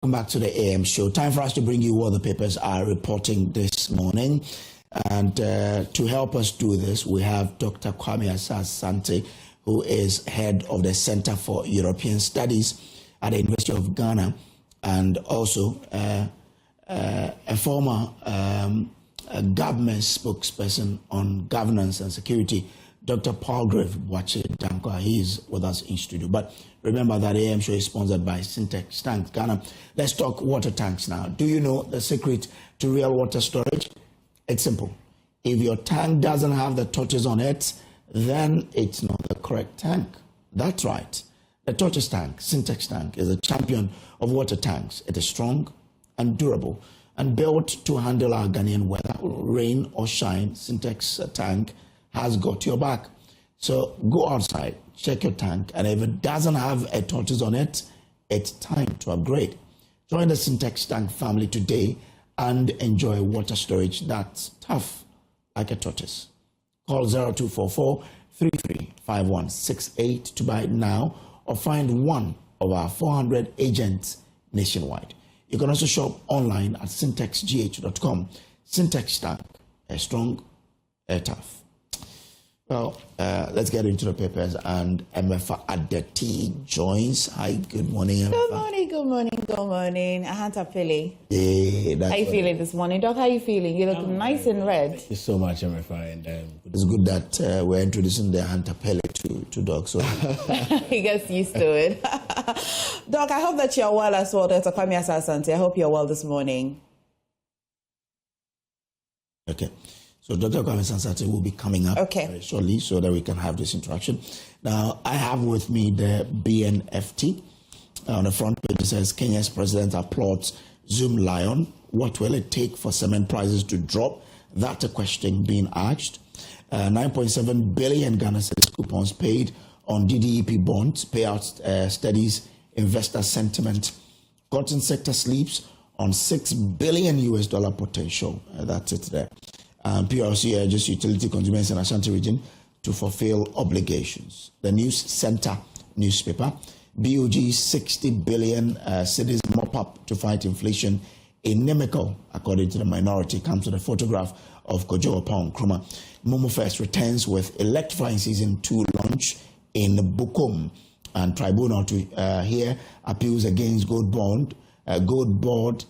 Welcome back to the AM show. Time for us to bring you what the papers are reporting this morning. And to help us do this, we have Dr. Kwame Asah-Asante, who is head of the Center for European Studies at the University of Ghana, and also a former government spokesperson on governance and security, Dr. Palgrave Boakye-Dankwa. He is with us in studio. But remember that AM show is sponsored by Syntex Tanks Ghana. Let's talk water tanks now. Do you know the secret to real water storage? It's simple. If your tank doesn't have the torches on it, then it's not the correct tank. That's right. The torches tank, Syntex tank, is a champion of water tanks. It is strong and durable and built to handle our Ghanaian weather, rain or shine. Syntex tank has got your back. So go outside, check your tank, and if it doesn't have a tortoise on it, it's time to upgrade. Join the Syntex tank family today and enjoy water storage that's tough like a tortoise. Call 0244 335168 to buy it now, or find one of our 400 agents nationwide. You can also shop online at syntexgh.com. Syntex tank, a strong, a tough. Well, let's get into the papers, and MFA Adeti joins. Hi, good morning, MFA. Good morning, good morning, good morning. Ahantapele. Yeah, that's how you feeling this morning, Doc? How you feeling? You look nice and red. Thank you so much, MFA. And it's good that we're introducing the Ahantapele to Doc. So he gets used to it. Doc, I hope that you're well as well. Dr. Kwame Asah-Asante, I hope you're well this morning. Okay. So Dr. Kwame Asah-Asante will be coming up very shortly so that we can have this interaction. Now, I have with me the BNFT. On the front page, it says, Kenya's president applauds Zoom Lion. What will it take for cement prices to drop? That's a question being asked. 9.7 billion Ghana cedis coupons paid on DDEP bonds. Payout steadies investor sentiment. Cotton sector sleeps on $6 billion US potential. That's it there. PRC urges utility consumers in Ashanti region to fulfill obligations. The News Center newspaper, BOG 60 billion cedis mop up to fight inflation inimical, according to the minority, comes with a photograph of Kojo Opon Nkrumah. Momo First returns with Electoral Season 2 launch in Bukom, and tribunal to hear appeals against gold board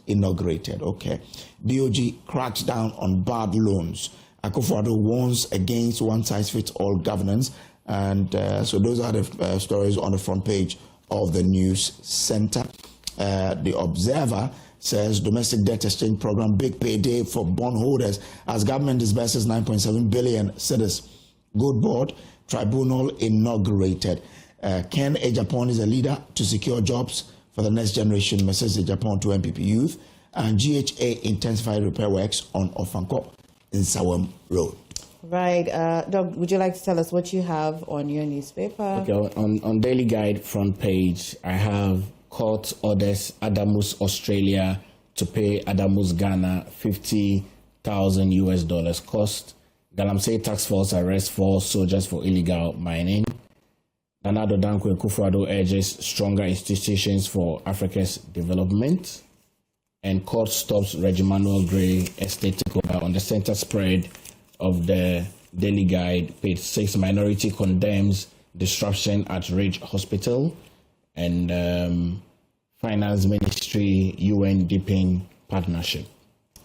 inaugurated. Okay. BOG cracks down on bad loans. Akufo-Addo warns against one-size-fits-all governance. And so those are the stories on the front page of the News Center. The Observer says domestic debt exchange program, big payday for bondholders as government disburses 9.7 billion cedis. Gold board tribunal inaugurated. Ken Ejapon is a leader to secure jobs for the next generation, message Japan to MPP youth, and GHA intensified repair works on Ofankop in Sawam Road. Right. Doc, would you like to tell us what you have on your newspaper? Okay, on Daily Guide front page, I have court orders Adamus Australia to pay Adamus Ghana $50,000 US cost. Galamsey task force arrests 4 soldiers for illegal mining. Nana-Addo Dankwa Akufo-Addo urges stronger institutions for Africa's development. And court stops Reggie Manuel Gray estate takeover. On the center spread of the Daily Guide, page 6, minority condemns disruption at Ridge Hospital. And Finance Ministry, UN deepening partnership.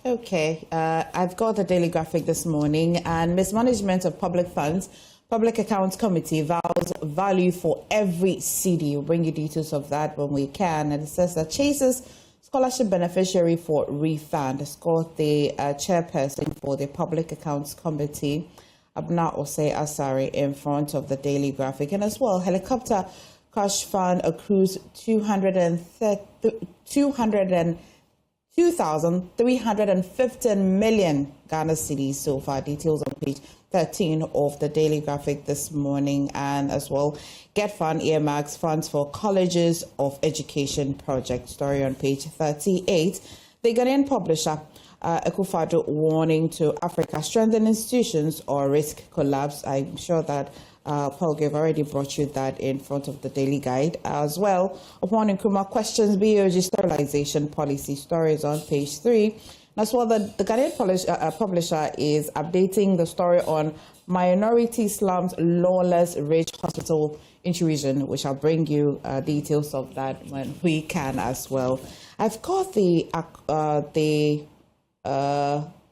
Okay, I've got the Daily Graphic this morning, and Mismanagement of Public Funds Public Accounts Committee vows value for every CD. We'll bring you details of that when we can. And it says that Chase's scholarship beneficiary for refund has got the chairperson for the Public Accounts Committee, Abna Osei Asari, in front of the Daily Graphic. And as well, helicopter cash fund accrues 2,315 million Ghana cedis so far. Details on page 13 of the Daily Graphic this morning. And as well, Get Fund earmarks funds for Colleges of Education project. Story on page 38. The Ghanaian publisher, Akufo-Addo warning to Africa, strengthen institutions or risk collapse. I'm sure that Paul, we've already brought you that in front of the Daily Guide as well. Upon Nkrumah questions BOG sterilization policy, stories on page 3. As well, the Ghanaian publisher is updating the story on minority slums, lawless rich hospital intrusion, which I'll bring you details of that when we can as well. I've got the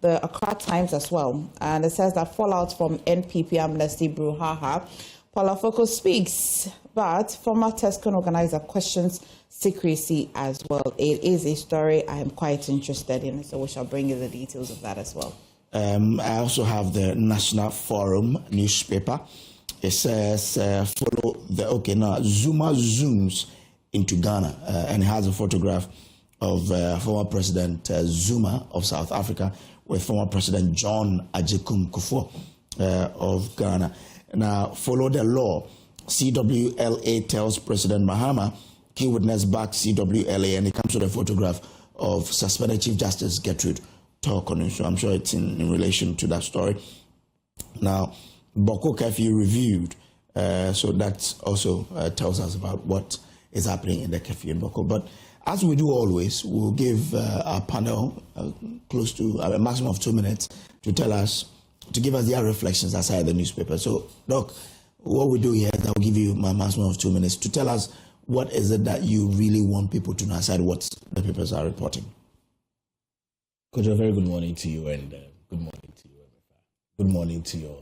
Accra Times as well, and it says that fallout from NPP amnesty brouhaha. Paula Foko speaks, but former Tescon organizer questions secrecy as well. It is a story I am quite interested in, so we shall bring you the details of that as well. I also have the National Forum newspaper. It says, follow the, Zuma zooms into Ghana, and it has a photograph of former President Zuma of South Africa with former President John Agyekum Kufuor of Ghana. Now, follow the law. CWLA tells President Mahama, key witness back CWLA, and it comes with a photograph of suspended Chief Justice Gertrude Torkonu. So I'm sure it's in relation to that story. Now, Boko curfew reviewed, so that also tells us about what is happening in the curfew in Boko. But as we do always, we'll give our panel close to a maximum of 2 minutes to give us their reflections outside the newspaper. So, Doc, what we do here is that we'll give you my maximum of 2 minutes to tell us what is it that you really want people to know outside what the papers are reporting. Coach, a very good morning to you, and good morning to you, good morning to your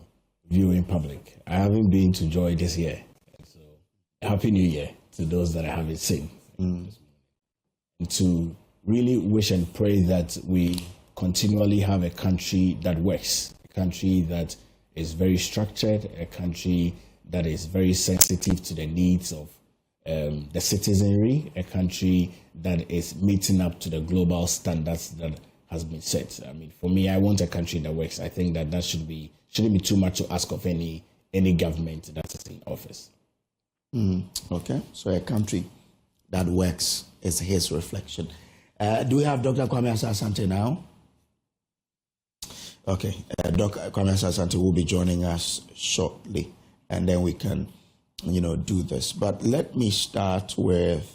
viewing public. I haven't been to Joy this year, so Happy New Year to those that I haven't seen. To really wish and pray that we continually have a country that works, a country that is very structured, a country that is very sensitive to the needs of the citizenry, a country that is meeting up to the global standards that has been set. I mean, for me, I want a country that works. I think that shouldn't be too much to ask of any government that is in office. Okay, so a country that works is his reflection. Do we have Dr. Kwame Asah-Asante now? Okay, Dr. Kwame Asah-Asante will be joining us shortly, and then we can, do this. But let me start with,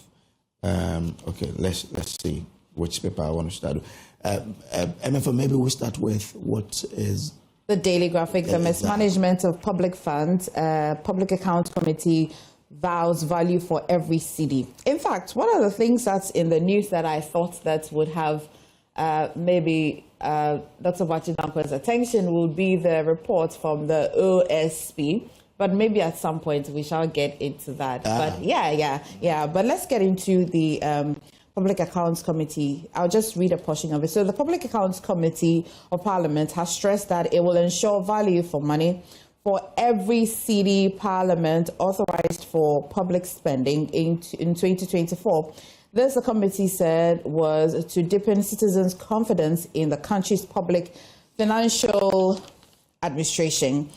let's see which paper I want to start with. MFO, maybe we'll start with what is... The Daily Graphic, the mismanagement of public funds, Public Accounts Committee vows value for every cedi. In fact, one of the things that's in the news that I thought that would have maybe Dr. Bachidampo's attention would be the report from the OSP, but maybe at some point we shall get into that. But yeah. But let's get into the Public Accounts Committee. I'll just read a portion of it. So the Public Accounts Committee of Parliament has stressed that it will ensure value for money for every cedi Parliament authorized for public spending in 2024. This, the committee said, was to deepen citizens' confidence in the country's public financial administration.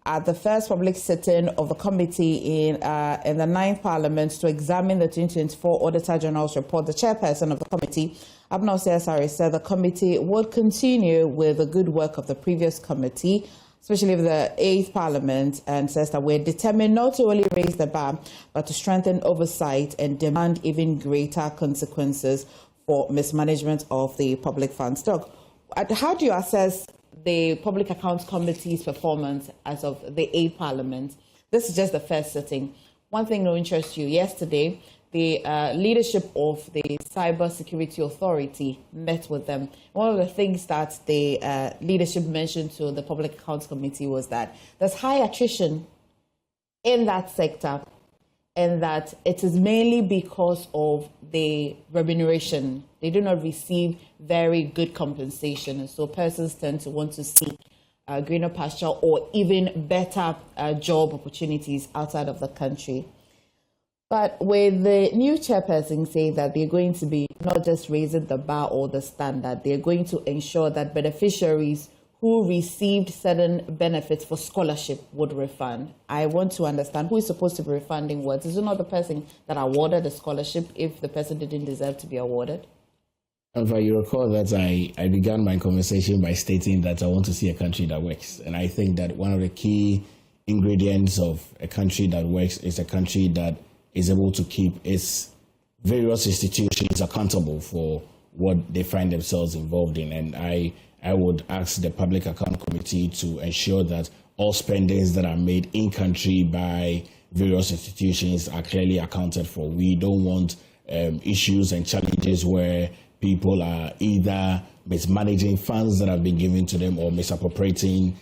At the first public sitting of the committee in the 9th Parliament to examine the 2024 Auditor General's report, the chairperson of the committee, Abner Osei, said the committee would continue with the good work of the previous committee, especially with the 8th Parliament, and says that we're determined not to only raise the bar, but to strengthen oversight and demand even greater consequences for mismanagement of the public funds. Doc, how do you assess the Public Accounts Committee's performance as of the 8th Parliament? This is just the first sitting. One thing will interest you. Yesterday, the leadership of the Cyber Security Authority met with them. One of the things that the leadership mentioned to the Public Accounts Committee was that there's high attrition in that sector, and that it is mainly because of the remuneration. They do not receive very good compensation, and so persons tend to want to seek greener pasture or even better job opportunities outside of the country. But with the new chairperson saying that they're going to be not just raising the bar or the standard, they're going to ensure that beneficiaries who received certain benefits for scholarship would refund. I want to understand who is supposed to be refunding what. Is it not the person that awarded the scholarship if the person didn't deserve to be awarded? If you recall that I began my conversation by stating that I want to see a country that works. And I think that one of the key ingredients of a country that works is a country that is able to keep its various institutions accountable for what they find themselves involved in. And I would ask the Public Account Committee to ensure that all spendings that are made in country by various institutions are clearly accounted for. We don't want issues and challenges where people are either mismanaging funds that have been given to them or misappropriating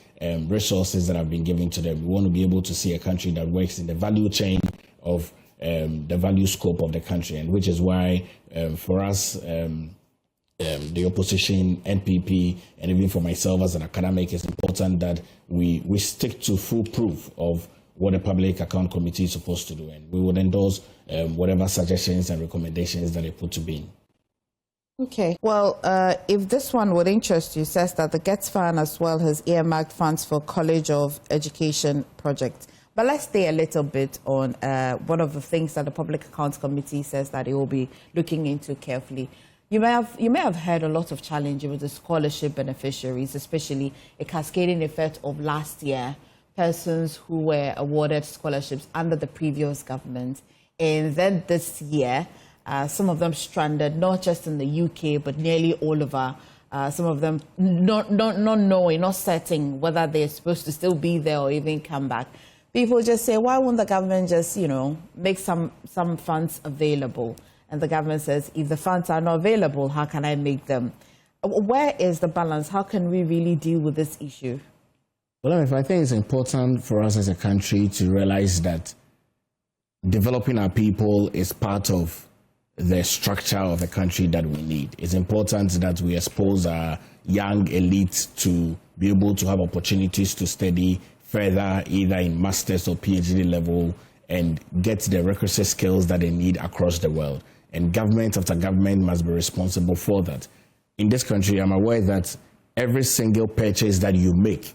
resources that have been given to them. We want to be able to see a country that works in the value chain of the value scope of the country, and which is why for us, the opposition, NPP, and even for myself as an academic, it's important that we stick to full proof of what the Public Account Committee is supposed to do, and we would endorse whatever suggestions and recommendations that they put to be. Okay. Well, if this one would interest you, says that the GETS Fund as well has earmarked funds for College of Education projects. But let's stay a little bit on one of the things that the Public Accounts Committee says that it will be looking into carefully. You may have heard a lot of challenges with the scholarship beneficiaries, especially a cascading effect of last year, persons who were awarded scholarships under the previous government. And then this year, some of them stranded, not just in the UK, but nearly all over. Some of them not knowing, not certain whether they're supposed to still be there or even come back. People just say, why won't the government just, make some funds available? And the government says, if the funds are not available, how can I make them? Where is the balance? How can we really deal with this issue? Well, I think it's important for us as a country to realize that developing our people is part of the structure of the country that we need. It's important that we expose our young elite to be able to have opportunities to study further, either in master's or PhD level, and get the requisite skills that they need across the world. And government after government must be responsible for that. In this country, I'm aware that every single purchase that you make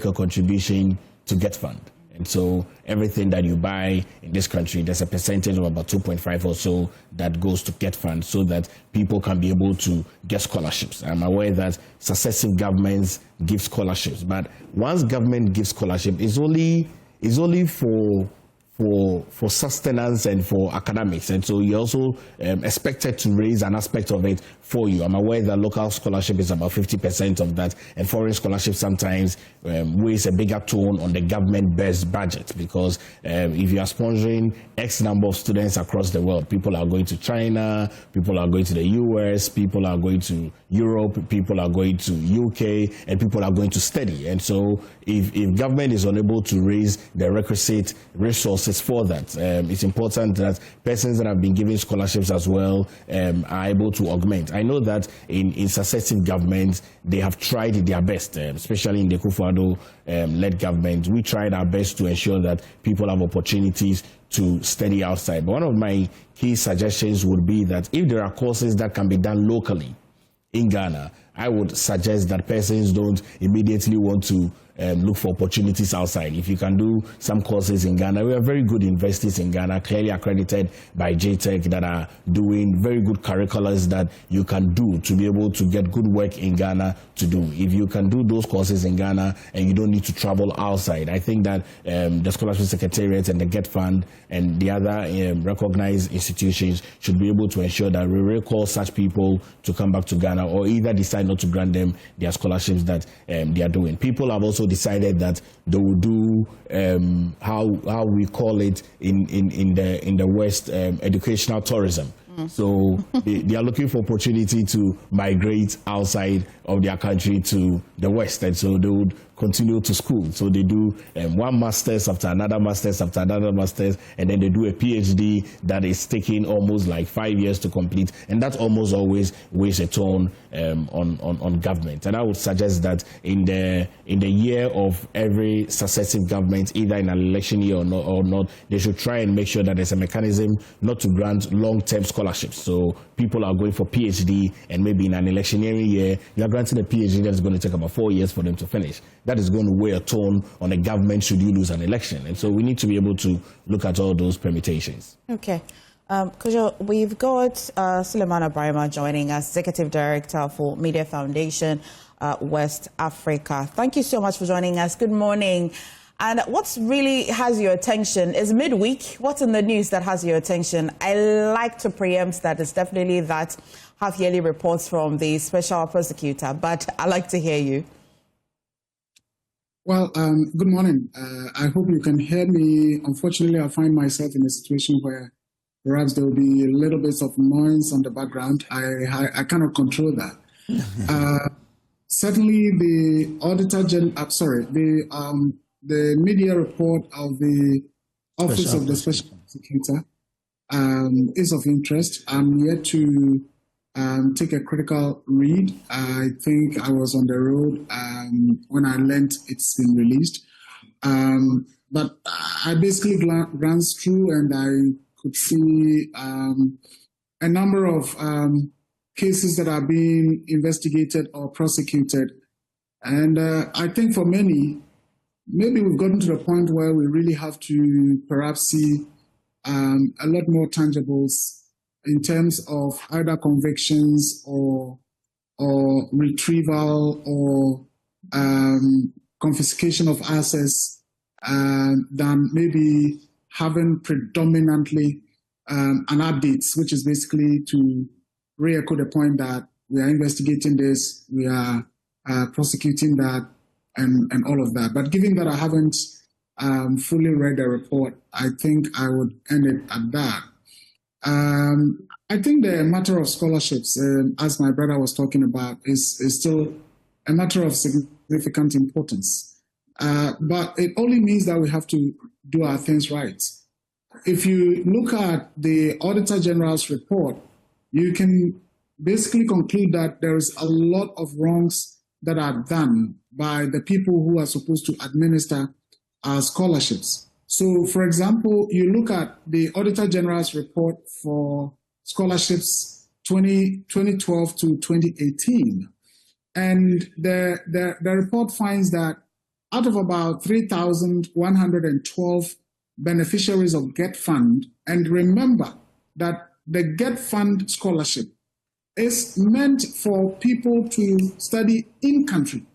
a contribution to GET Fund. And so everything that you buy in this country, there's a percentage of about 2.5 or so that goes to GET Fund so that people can be able to get scholarships. I'm aware that successive governments give scholarships, but once government gives scholarship, it's only for sustenance and for academics, and so you're also expected to raise an aspect of it for you. I'm aware that local scholarship is about 50% of that, and foreign scholarship sometimes weighs a bigger tone on the government-based budget, because if you are sponsoring X number of students across the world, people are going to China, people are going to the US, people are going to Europe, people are going to UK, and people are going to study. And so if government is unable to raise the requisite resources for that, it's important that persons that have been given scholarships as well are able to augment. I know that in successive governments, they have tried their best, especially in the Akufo-Addo led government. We tried our best to ensure that people have opportunities to study outside. But one of my key suggestions would be that if there are courses that can be done locally in Ghana, I would suggest that persons don't immediately want to look for opportunities outside. If you can do some courses in Ghana, we have very good universities in Ghana, clearly accredited by JTech, that are doing very good curriculums that you can do to be able to get good work in Ghana to do. If you can do those courses in Ghana and you don't need to travel outside, I think that the Scholarship Secretariat and the GET Fund and the other recognized institutions should be able to ensure that we recall such people to come back to Ghana, or either decide not to grant them their scholarships that they are doing. People have also decided that they will do how we call it in the West, educational tourism. So they are looking for opportunity to migrate outside of their country to the West, and so they would continue to school. So they do one master's after another master's after another master's, and then they do a PhD that is taking almost like 5 years to complete, and that almost always weighs a tone on government. And I would suggest that in the year of every successive government, either in an election year or not, they should try and make sure that there's a mechanism not to grant long-term scholarships. So people are going for PhD, and maybe in an electioneering year, you are granting a PhD that's going to take about 4 years for them to finish. That is going to weigh a tone on a government should you lose an election. And so we need to be able to look at all those permutations. Okay. Kojo, we've got Suleiman Abrahima joining us, Executive Director for Media Foundation West Africa. Thank you so much for joining us. Good morning. And what's really has your attention is midweek. What's in the news that has your attention? I like to preempt that it's definitely that half-yearly reports from the special prosecutor, but I like to hear you. Well, good morning. I hope you can hear me. Unfortunately, I find myself in a situation where perhaps there will be a little bit of noise on the background. I cannot control that. Certainly, the Auditor General, the media report of the Office of the Special Prosecutor is of interest. I'm yet to take a critical read. I think I was on the road when I learned it's been released. But I basically glanced through and I could see a number of cases that are being investigated or prosecuted. And I think for many, maybe we've gotten to the point where we really have to perhaps see a lot more tangibles in terms of either convictions or retrieval or confiscation of assets than maybe having predominantly an update, which is basically to re-echo the point that we are investigating this, we are prosecuting that, and all of that. But given that I haven't fully read the report, I think I would end it at that. I think the matter of scholarships, as my brother was talking about, is still a matter of significant importance. But it only means that we have to do our things right. If you look at the Auditor General's report, you can basically conclude that there is a lot of wrongs that are done by the people who are supposed to administer our scholarships. So, for example, you look at the Auditor General's report for scholarships 2012 to 2018, and the report finds that out of about 3,112 beneficiaries of GET Fund, and remember that the GET Fund scholarship is meant for people to study in country.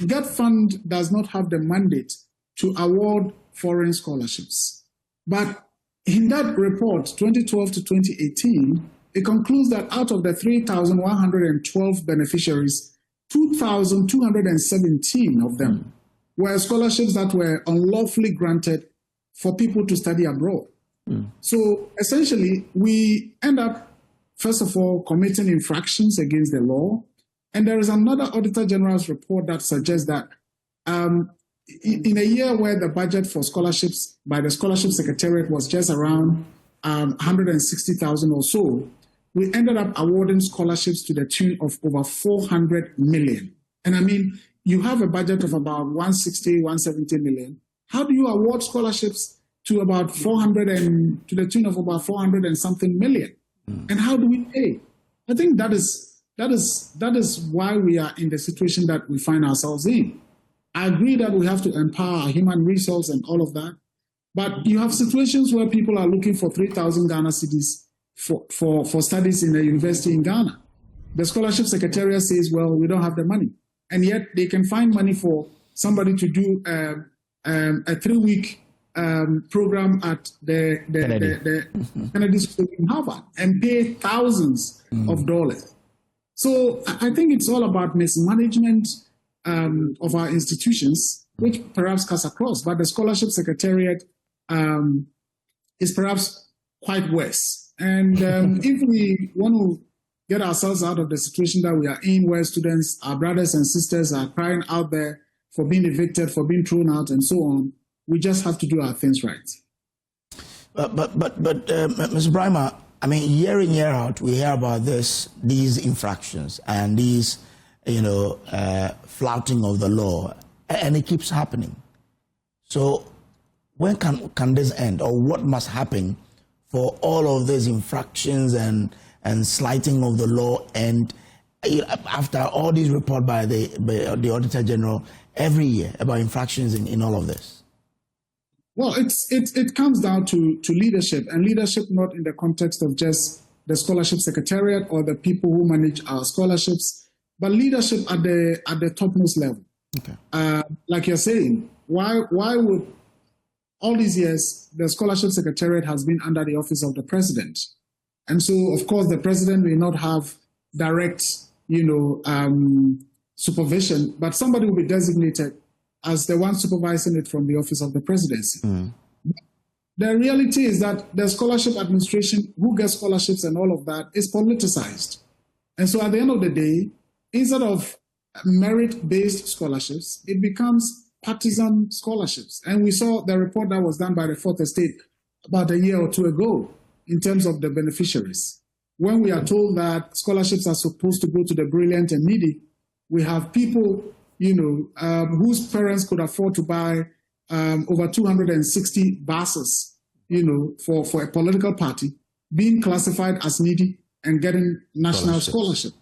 GET Fund does not have the mandate to award foreign scholarships. But in that report, 2012 to 2018, it concludes that out of the 3,112 beneficiaries, 2,217 of them were scholarships that were unlawfully granted for people to study abroad. So essentially, we end up, first of all, committing infractions against the law. And there is another Auditor General's report that suggests that in a year where the budget for scholarships by the Scholarship Secretariat was just around 160,000 or so, we ended up awarding scholarships to the tune of over 400 million. And I mean, you have a budget of about 160, 170 million. How do you award scholarships to about 400 and to the tune of about 400 and something million? And how do we pay? I think that is why we are in the situation that we find ourselves in. I agree that we have to empower our human resource and all of that, but you have situations where people are looking for 3,000 Ghana cedis for studies in a university in Ghana. The Scholarship Secretariat says, well, we don't have the money. And yet they can find money for somebody to do a 3-week program at the Kennedy School in Harvard and pay thousands of dollars. So I think it's all about mismanagement of our institutions, which perhaps cuts across. But the Scholarship Secretariat is perhaps quite worse. And if we want to get ourselves out of the situation that we are in, where students, our brothers and sisters are crying out there for being evicted, for being thrown out, and so on, we just have to do our things right. But Ms. Brima, I mean, year in, year out, we hear about these infractions and these, flouting of the law, and it keeps happening. So when can this end, or what must happen for all of these infractions and slighting of the law? And after all these reports by the Auditor General every year about infractions in all of this? Well, it comes down to leadership, and leadership not in the context of just the Scholarship Secretariat or the people who manage our scholarships, but leadership at the topmost level. Okay. Like you're saying, why would all these years the scholarship secretariat has been under the office of the president, and so of course the president may not have direct, supervision, but somebody will be designated as the one supervising it from the office of the presidency. The reality is that the scholarship administration, who gets scholarships and all of that, is politicized. And so at the end of the day, instead of merit-based scholarships, it becomes partisan scholarships. And we saw the report that was done by the Fourth Estate about a year or two ago in terms of the beneficiaries. When we are told that scholarships are supposed to go to the brilliant and needy, we have people, whose parents could afford to buy over 260 buses, for a political party, being classified as needy and getting national scholarship.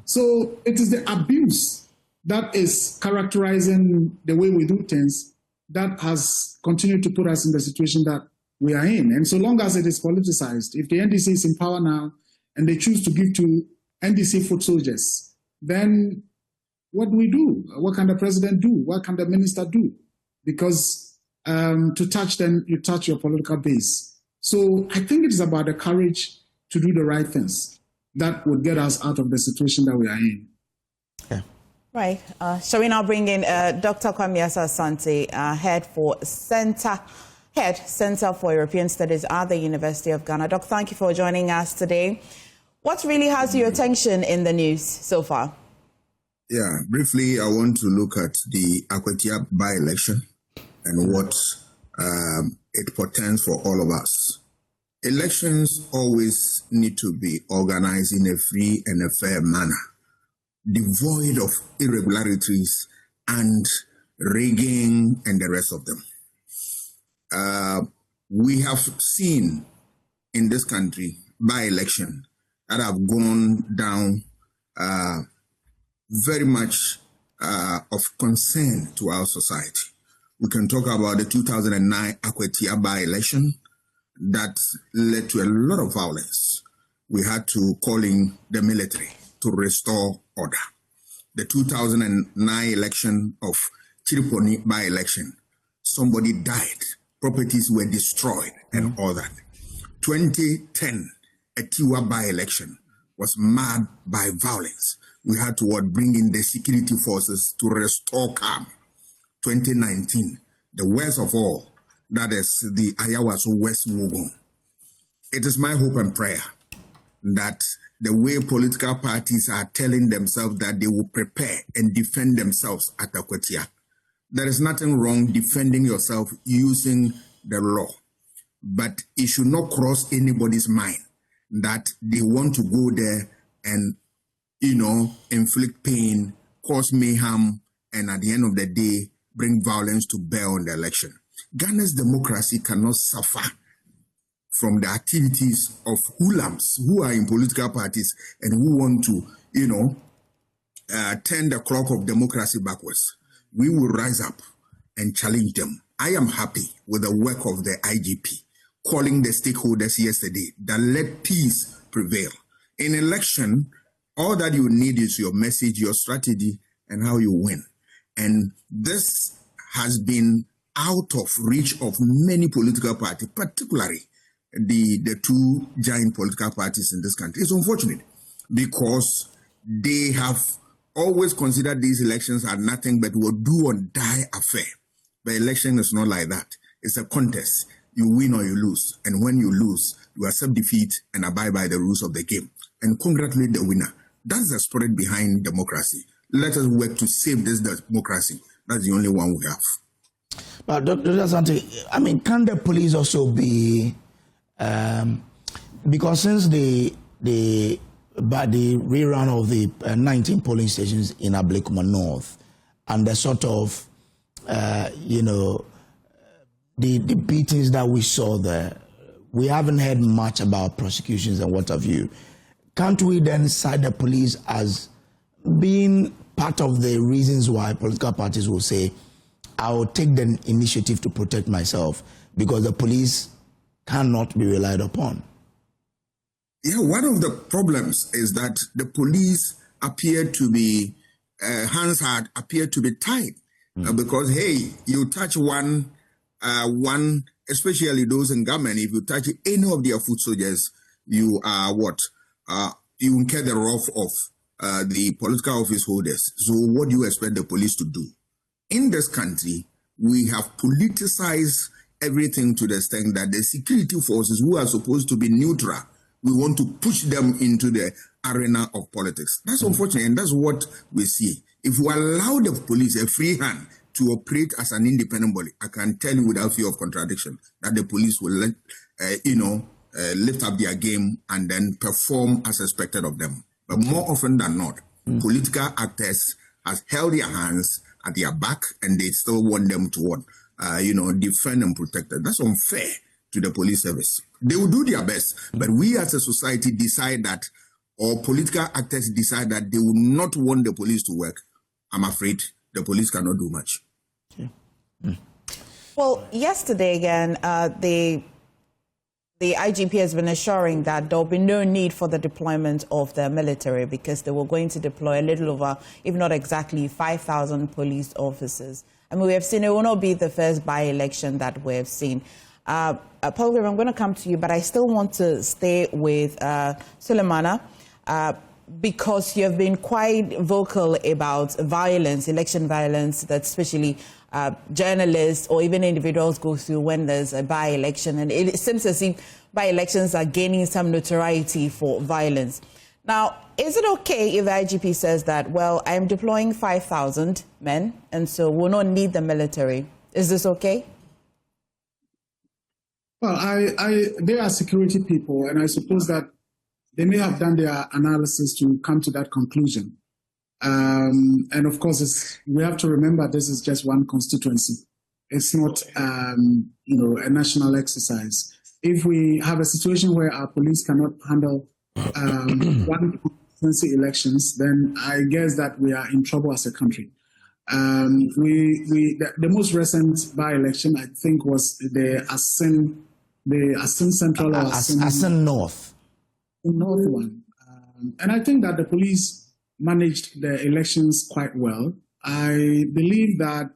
So it is the abuse that is characterizing the way we do things that has continued to put us in the situation that we are in. And so long as it is politicized, if the NDC is in power now and they choose to give to NDC foot soldiers, then what do we do? What can the president do? What can the minister do? Because to touch them, you touch your political base. So I think it is about the courage to do the right things that would get us out of the situation that we are in. Yeah. Right. Shall we now bring in Dr. Kwame Asah-Asante, Center for European Studies at the University of Ghana. Doc, thank you for joining us today. What really has your attention in the news so far? Yeah, briefly, I want to look at the Akwatia by-election and what it portends for all of us. Elections always need to be organized in a free and a fair manner, devoid of irregularities and rigging and the rest of them. We have seen in this country by-election that have gone down very much of concern to our society. We can talk about the 2009 Akwatia by-election that led to a lot of violence. We had to call in the military to restore order. The 2009 election of Chiriponi by-election, somebody died, properties were destroyed and all that. 2010, a Tiwa by-election was marred by violence. We had to bring in the security forces to restore calm. 2019, the worst of all, that is the Ayawaso West Wugon. It is my hope and prayer that the way political parties are telling themselves that they will prepare and defend themselves at Akwatia, there is nothing wrong defending yourself using the law, but it should not cross anybody's mind that they want to go there and, inflict pain, cause mayhem, and at the end of the day, bring violence to bear on the election. Ghana's democracy cannot suffer from the activities of hoodlums who are in political parties and who want to, turn the clock of democracy backwards. We will rise up and challenge them. I am happy with the work of the IGP, calling the stakeholders yesterday that let peace prevail. In election, all that you need is your message, your strategy, and how you win. And this has been out of reach of many political parties, particularly the two giant political parties in this country. It's unfortunate because they have always considered these elections are nothing but a do or die affair. But election is not like that. It's a contest. You win or you lose. And when you lose, you accept defeat and abide by the rules of the game. And congratulate the winner. That's the spirit behind democracy. Let us work to save this democracy. That's the only one we have. But Dr. Asante, can the police also be, because since the rerun of the 19 polling stations in Ablekuma North and the sort of, the beatings that we saw there, we haven't heard much about prosecutions and what have you. Can't we then cite the police as being part of the reasons why political parties will say, I will take the initiative to protect myself because the police cannot be relied upon? Yeah, one of the problems is that the police appear to be, hands appear to be tied. because, hey, you touch one, especially those in government, if you touch any of their foot soldiers, you are what? You incur the wrath of the political office holders. So what do you expect the police to do? In this country, we have politicized everything to the extent that the security forces who are supposed to be neutral, we want to push them into the arena of politics. That's unfortunate, and that's what we see. If we allow the police a free hand to operate as an independent body, I can tell you without fear of contradiction that the police will lift up their game and then perform as expected of them. But more often than not, political actors have held their hands at their back and they still want them to defend and protect them. That's unfair to the police service. They will do their best, but we as a society decide that, or political actors decide that they will not want the police to work. I'm afraid the police cannot do much. Well, yesterday again, the IGP has been assuring that there will be no need for the deployment of the military because they were going to deploy a little over, if not exactly, 5,000 police officers. I mean, we have seen it will not be the first by-election that we have seen. Paul Graham, I'm going to come to you, but I still want to stay with Sulemana because you have been quite vocal about violence, election violence, that especially journalists or even individuals go through when there's a by-election. And it seems as if by-elections are gaining some notoriety for violence. Now, is it okay if the IGP says that, well, I'm deploying 5,000 men, and so we'll not need the military? Is this okay? Well, they are security people, and I suppose that they may have done their analysis to come to that conclusion. And of course, we have to remember this is just one constituency. It's not, a national exercise. If we have a situation where our police cannot handle one constituency elections, then I guess that we are in trouble as a country. The most recent by-election, I think, was the Asin Central or Asin North. North one. And I think that the police managed the elections quite well. I believe that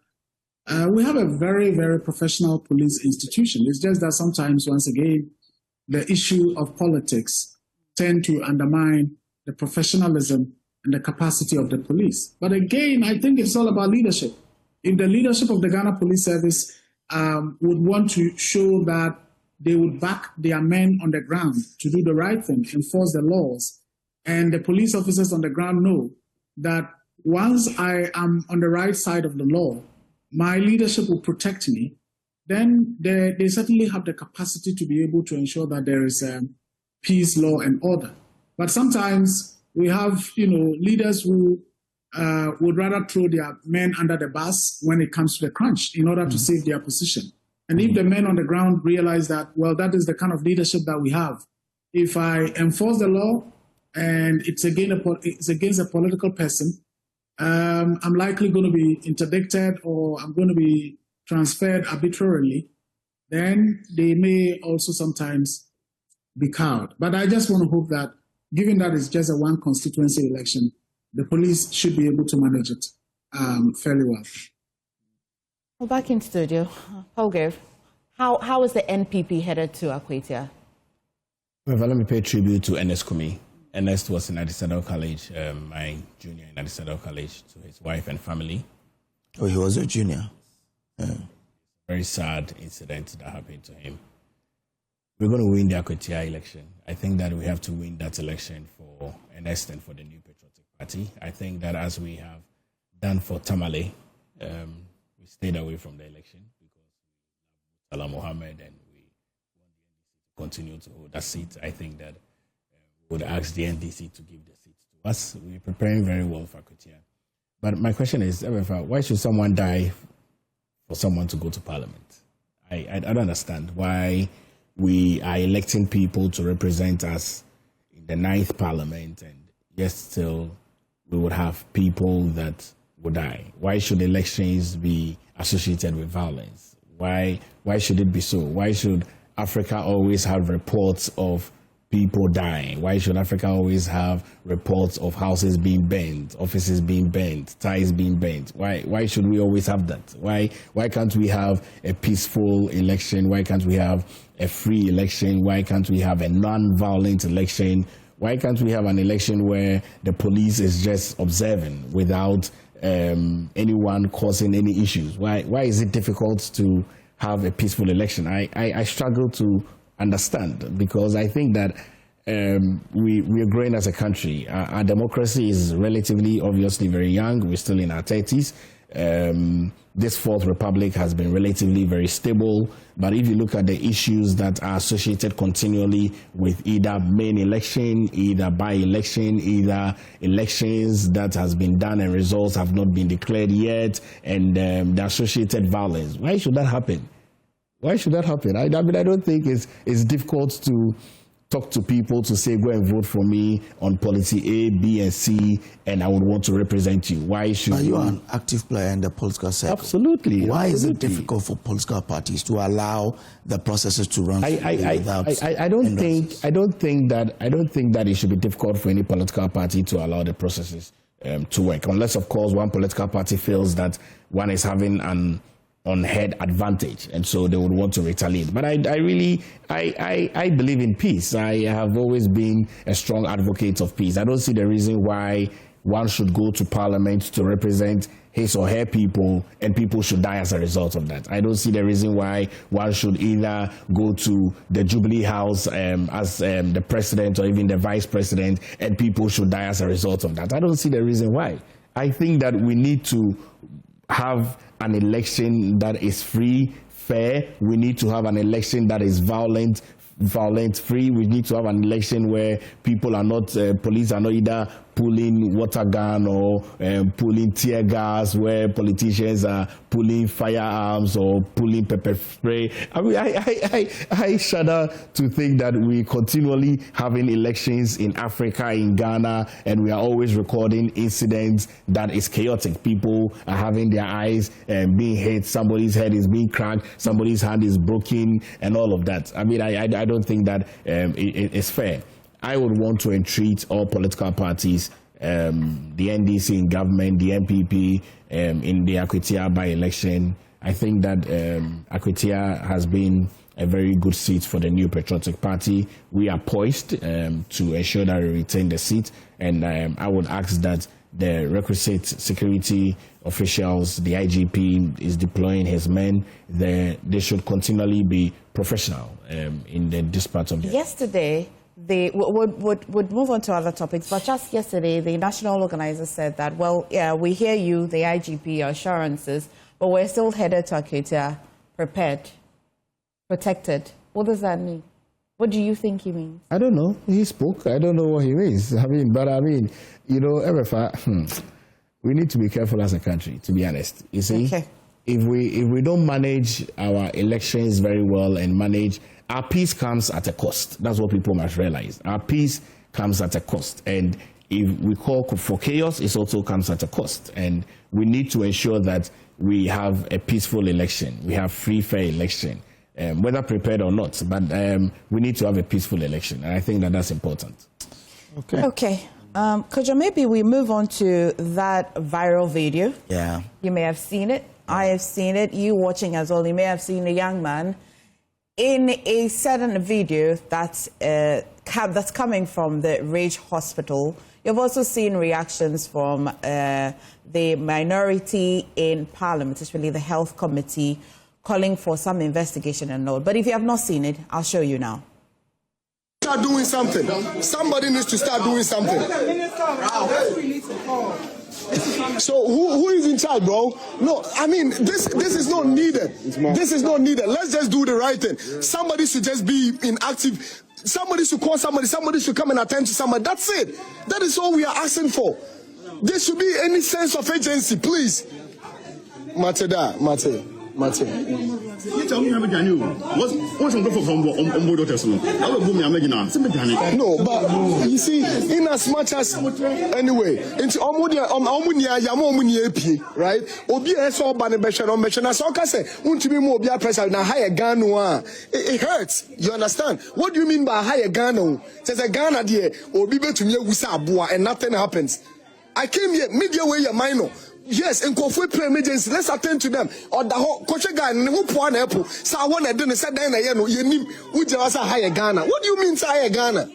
we have a very, very professional police institution. It's just that sometimes, once again, the issue of politics tend to undermine the professionalism and the capacity of the police. But again, I think it's all about leadership. If the leadership of the Ghana Police Service would want to show that they would back their men on the ground to do the right thing, enforce the laws, and the police officers on the ground know that once I am on the right side of the law, my leadership will protect me, then they certainly have the capacity to be able to ensure that there is peace, law, and order. But sometimes we have, leaders who would rather throw their men under the bus when it comes to the crunch in order to save their position. And if the men on the ground realize that, well, that is the kind of leadership that we have. If I enforce the law and it's against a political person, I'm likely going to be interdicted or I'm going to be transferred arbitrarily, then they may also sometimes be cowed. But I just want to hope that, given that it's just a one constituency election, the police should be able to manage it fairly well. Well, back in studio, Paul, how is the NPP headed to Akwetia? Well, let me pay tribute to Ernest Kumi. Ernest was in Adisadel College, my junior in Adisadel College, to his wife and family. Oh, he was a junior. Very sad incident that happened to him. We're going to win the Akwetia election. I think that we have to win that election for Ernest and for the New Patriotic Party. I think that as we have done for Tamale, we stayed away from the election because Salah Mohammed and we want the NDC to continue to hold that seat. I think that we would ask the NDC to give the seat to us. We're preparing very well for Akwetia. But my question is, why should someone die for someone to go to Parliament? I don't understand why we are electing people to represent us in the 9th Parliament, and yet still we would have people that would die. Why should elections be associated with violence? Why should it be so? Why should Africa always have reports of people dying? Why should Africa always have reports of houses being burnt, offices being burnt, ties being burnt? Why should we always have that? Why can't we have a peaceful election? Why can't we have a free election? Why can't we have a non-violent election? Why can't we have an election where the police is just observing without anyone causing any issues? Why is it difficult to have a peaceful election? I struggle to understand, because I think that we are growing as a country. Our democracy is relatively, obviously, very young. We're still in our 30s. This Fourth Republic has been relatively very stable. But if you look at the issues that are associated continually with either main election, either by-election, either elections that has been done and results have not been declared yet, and the associated violence, why should that happen? Why should that happen? I mean, I don't think it's difficult to talk to people to say, go and vote for me on policy A, B, and C, and I would want to represent you. Why should you? Are you an active player in the political sector? Absolutely. Why is it difficult for political parties to allow the processes to run without? I don't think that it should be difficult for any political party to allow the processes to work, unless, of course, one political party feels that one is having an on-head advantage, and so they would want to retaliate. But I believe in peace. I have always been a strong advocate of peace. I don't see the reason why one should go to parliament to represent his or her people, and people should die as a result of that. I don't see the reason why one should either go to the Jubilee House as the president or even the vice president, and people should die as a result of that. I don't see the reason why. I think that we need to have an election that is free, fair. We need to have an election that is violence-free. We need to have an election where people are not, police are not either pulling water gun or pulling tear gas, where politicians are pulling firearms or pulling pepper spray. I mean, I shudder to think that we continually having elections in Africa, in Ghana, and we are always recording incidents that is chaotic. People are having their eyes being hit, somebody's head is being cracked, somebody's hand is broken, and all of that. I mean, I don't think that it's fair. I would want to entreat all political parties, the NDC in government, the MPP in the Akwatia by-election. I think that Akwatia has been a very good seat for the New Patriotic Party. We are poised to ensure that we retain the seat, and I would ask that the requisite security officials, the IGP is deploying his men. They should continually be professional in this part of the... Yesterday, they would move on to other topics, but just yesterday, the national organizer said that, well, yeah, we hear you, the IGP, assurances, but we're still headed to Akwatia, prepared, protected. What does that mean? What do you think he means? I don't know. He spoke. I don't know what he means. I mean, you know, MFA, we need to be careful as a country, to be honest. You see, okay. If we don't manage our elections very well and manage, our peace comes at a cost. That's what people must realize. Our peace comes at a cost. And if we call for chaos, it also comes at a cost. And we need to ensure that we have a peaceful election. We have free, fair election, whether prepared or not. But we need to have a peaceful election. And I think that that's important. Okay. Okay. Kojo, maybe we move on to that viral video. Yeah. You may have seen it. I have seen it. You watching as well. You may have seen a young man in a certain video that's coming from the Rage Hospital. You've also seen reactions from the minority in Parliament, especially the Health Committee, calling for some investigation and all. But if you have not seen it, I'll show you now. Start doing something. Somebody needs to start doing something. So who is in charge, bro? No, I mean, this is not needed. This is not needed. Let's just do the right thing. Somebody should just be inactive. Somebody should call somebody. Somebody should come and attend to somebody. That's it. That is all we are asking for. There should be any sense of agency, please. Mate. No, but you see, in as much as anyway, into right? Obi eso na so ka say untimi mo obi pressure na higher Ghana it hurts. You understand? What do you mean by higher Ghana? Says a Ghana there obi betumi awusa aboa and nothing happens. I came here media way your minor. Yes, and go for emergency. Let's attend to them. Or the whole coach guy who point apple. So I want to do say then you know you need which was a higher Ghana. What do you mean higher Ghana?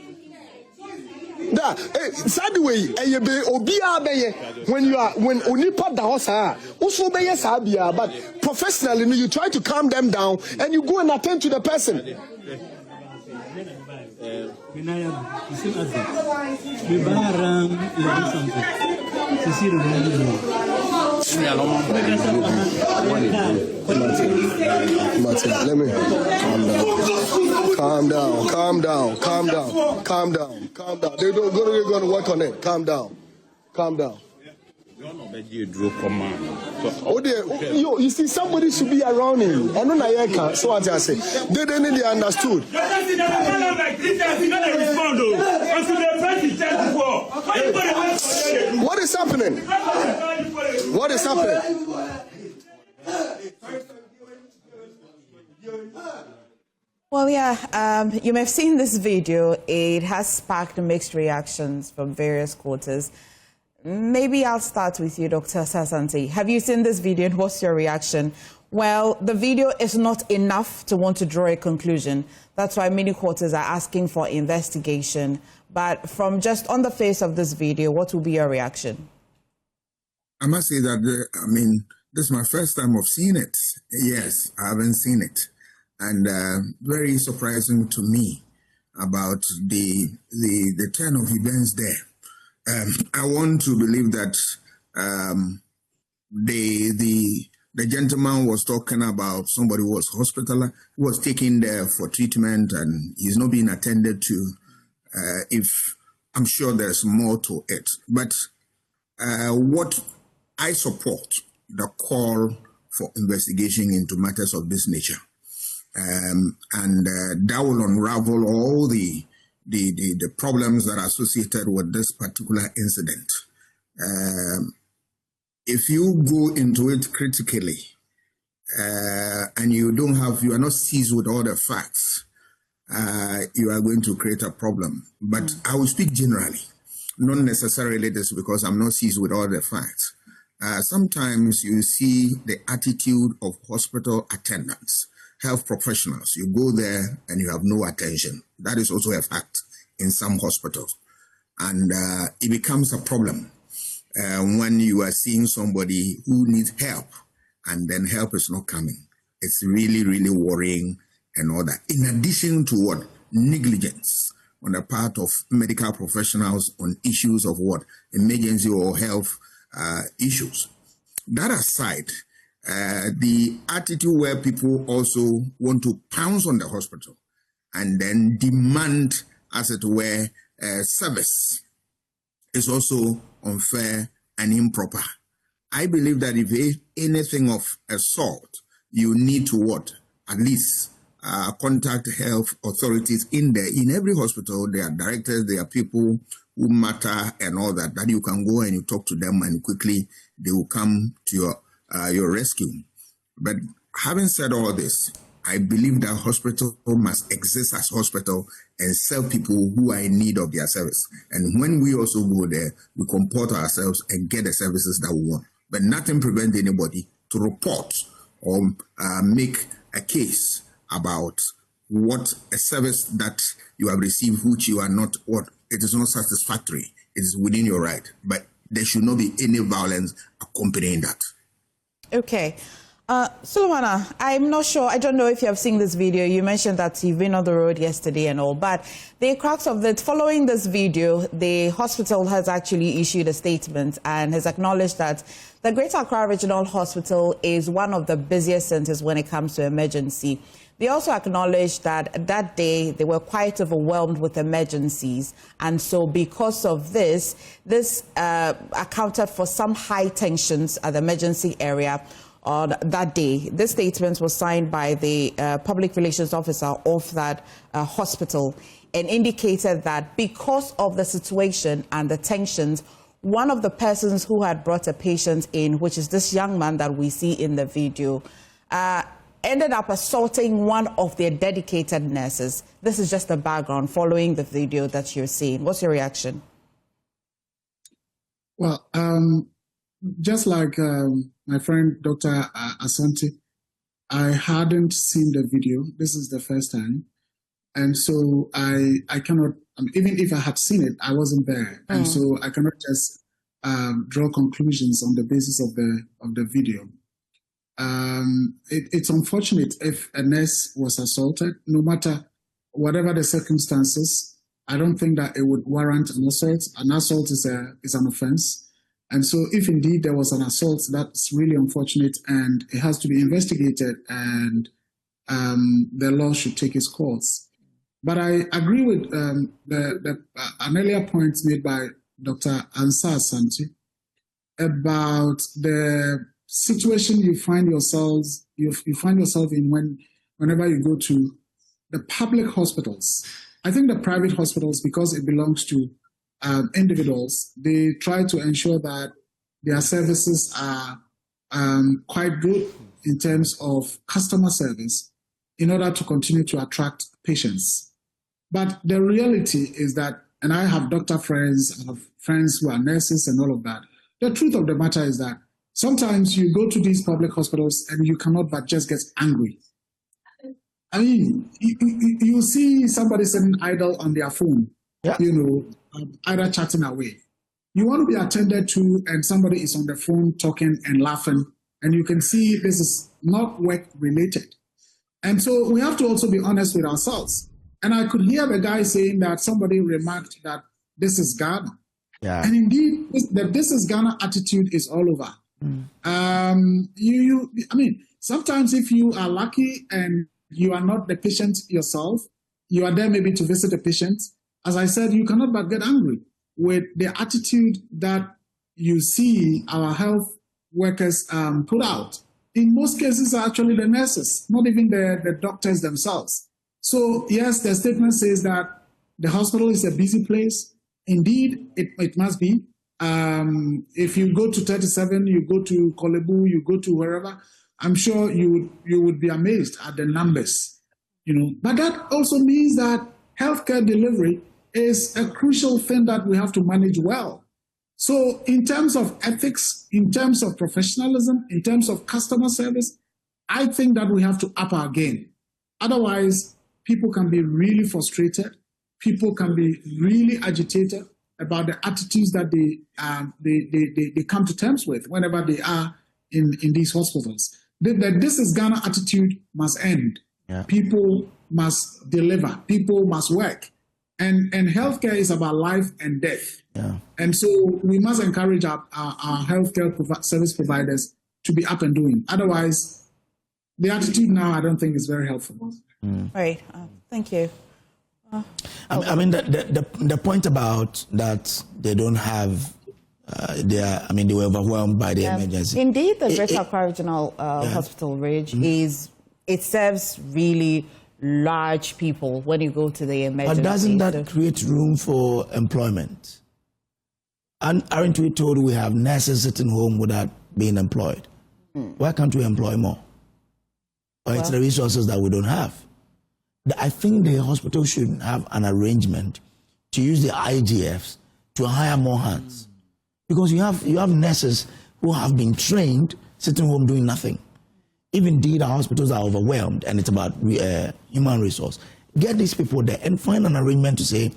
Da sad way be obia be when you are when onipa da hosa also be sabia but professionally you try to calm them down and you go and attend to the person. Let me calm down. They're going to work on it. Calm down. Oh dear, you see, somebody should be around him. I don't know. So what I say, they understood. What is happening? Well, yeah, you may have seen this video. It has sparked mixed reactions from various quarters. Maybe I'll start with you, Dr. Asah-Asante. Have you seen this video and what's your reaction? Well, the video is not enough to want to draw a conclusion. That's why many quarters are asking for investigation. But from just on the face of this video, what will be your reaction? I must say that, this is my first time of seeing it. Yes, I haven't seen it. And very surprising to me about the turn of events there. I want to believe that the gentleman was talking about somebody who was hospitalized, who was taken there for treatment, and he's not being attended to. If I'm sure there's more to it, but what I support the call for investigation into matters of this nature, and that will unravel all the problems that are associated with this particular incident. If you go into it critically and you are not seized with all the facts, you are going to create a problem. But I will speak generally, not necessarily this because I'm not seized with all the facts. Sometimes you see the attitude of hospital attendants, health professionals. You go there and you have no attention. That is also a fact in some hospitals. And it becomes a problem when you are seeing somebody who needs help and then help is not coming. It's really, really worrying and all that. In addition to what? Negligence on the part of medical professionals on issues of what? Emergency or health issues. That aside, the attitude where people also want to pounce on the hospital and then demand, as it were, service is also unfair and improper. I believe that if anything of a sort, you need to what? At least contact health authorities in there. In every hospital, there are directors, there are people who matter and all that, that you can go and you talk to them and quickly they will come to your rescue. But having said all this, I believe that hospital must exist as hospital and serve people who are in need of their service. And when we also go there, we comport ourselves and get the services that we want. But nothing prevents anybody to report or make a case about what a service that you have received, which you are not, what it is not satisfactory. It is within your right. But there should not be any violence accompanying that. Okay. Sulumana, I'm not sure. I don't know if you have seen this video. You mentioned that you've been on the road yesterday and all, but the crux of it, following this video, the hospital has actually issued a statement and has acknowledged that the Greater Accra Regional Hospital is one of the busiest centers when it comes to emergency. They also acknowledged that that day they were quite overwhelmed with emergencies. And so because of this accounted for some high tensions at the emergency area. on that day. This statement was signed by the public relations officer of that hospital and indicated that because of the situation and the tensions, one of the persons who had brought a patient in, which is this young man that we see in the video, ended up assaulting one of their dedicated nurses. This is just the background following the video that you're seeing. What's your reaction? Well, just like my friend Dr. Asante, I hadn't seen the video. This is the first time. And so I cannot, even if I had seen it, I wasn't there. And so I cannot just draw conclusions on the basis of the video. It's unfortunate if a nurse was assaulted, no matter whatever the circumstances. I don't think that it would warrant an assault. An assault is an offense. And so if indeed there was an assault, that's really unfortunate and it has to be investigated and the law should take its course. But I agree with an earlier point made by Dr. Asah-Asante about the situation you find yourself in whenever you go to the public hospitals. I think the private hospitals, because it belongs to individuals, they try to ensure that their services are quite good in terms of customer service in order to continue to attract patients. But the reality is that, and I have doctor friends, I have friends who are nurses and all of that. The truth of the matter is that sometimes you go to these public hospitals and you cannot but just get angry. I mean, you see somebody sitting idle on their phone, either chatting away. You want to be attended to and somebody is on the phone talking and laughing, and you can see this is not work related. And so we have to also be honest with ourselves. And I could hear the guy saying that somebody remarked that this is Ghana. Yeah. And indeed, the this is Ghana attitude is all over. I mean, sometimes if you are lucky and you are not the patient yourself, you are there maybe to visit the patient. As I said, you cannot but get angry with the attitude that you see our health workers put out. In most cases, are actually the nurses, not even the doctors themselves. So yes, the statement says that the hospital is a busy place. Indeed, it must be. If you go to 37, you go to Kolebu, you go to wherever, I'm sure you would be amazed at the numbers. But that also means that healthcare delivery is a crucial thing that we have to manage well. So in terms of ethics, in terms of professionalism, in terms of customer service, I think that we have to up our game. Otherwise, people can be really frustrated. People can be really agitated about the attitudes that they come to terms with whenever they are in these hospitals. The this is Ghana attitude must end. Yeah. People must deliver. People must work. And healthcare is about life and death. Yeah. And so we must encourage our healthcare service providers to be up and doing. Otherwise, the attitude now I don't think is very helpful. Right. Thank you. I mean, the point about that they don't have, they were overwhelmed by the emergency. Indeed, the Greater Accra Regional Hospital, Ridge, it serves really large people when you go to the emergency. But doesn't that create room for employment? And aren't we told we have nurses sitting home without being employed? Why can't we employ more? Or it's the resources that we don't have. I think the hospital should have an arrangement to use the IGFs to hire more hands. Because you have nurses who have been trained sitting home doing nothing. If indeed our hospitals are overwhelmed and it's about human resource, get these people there and find an arrangement to say,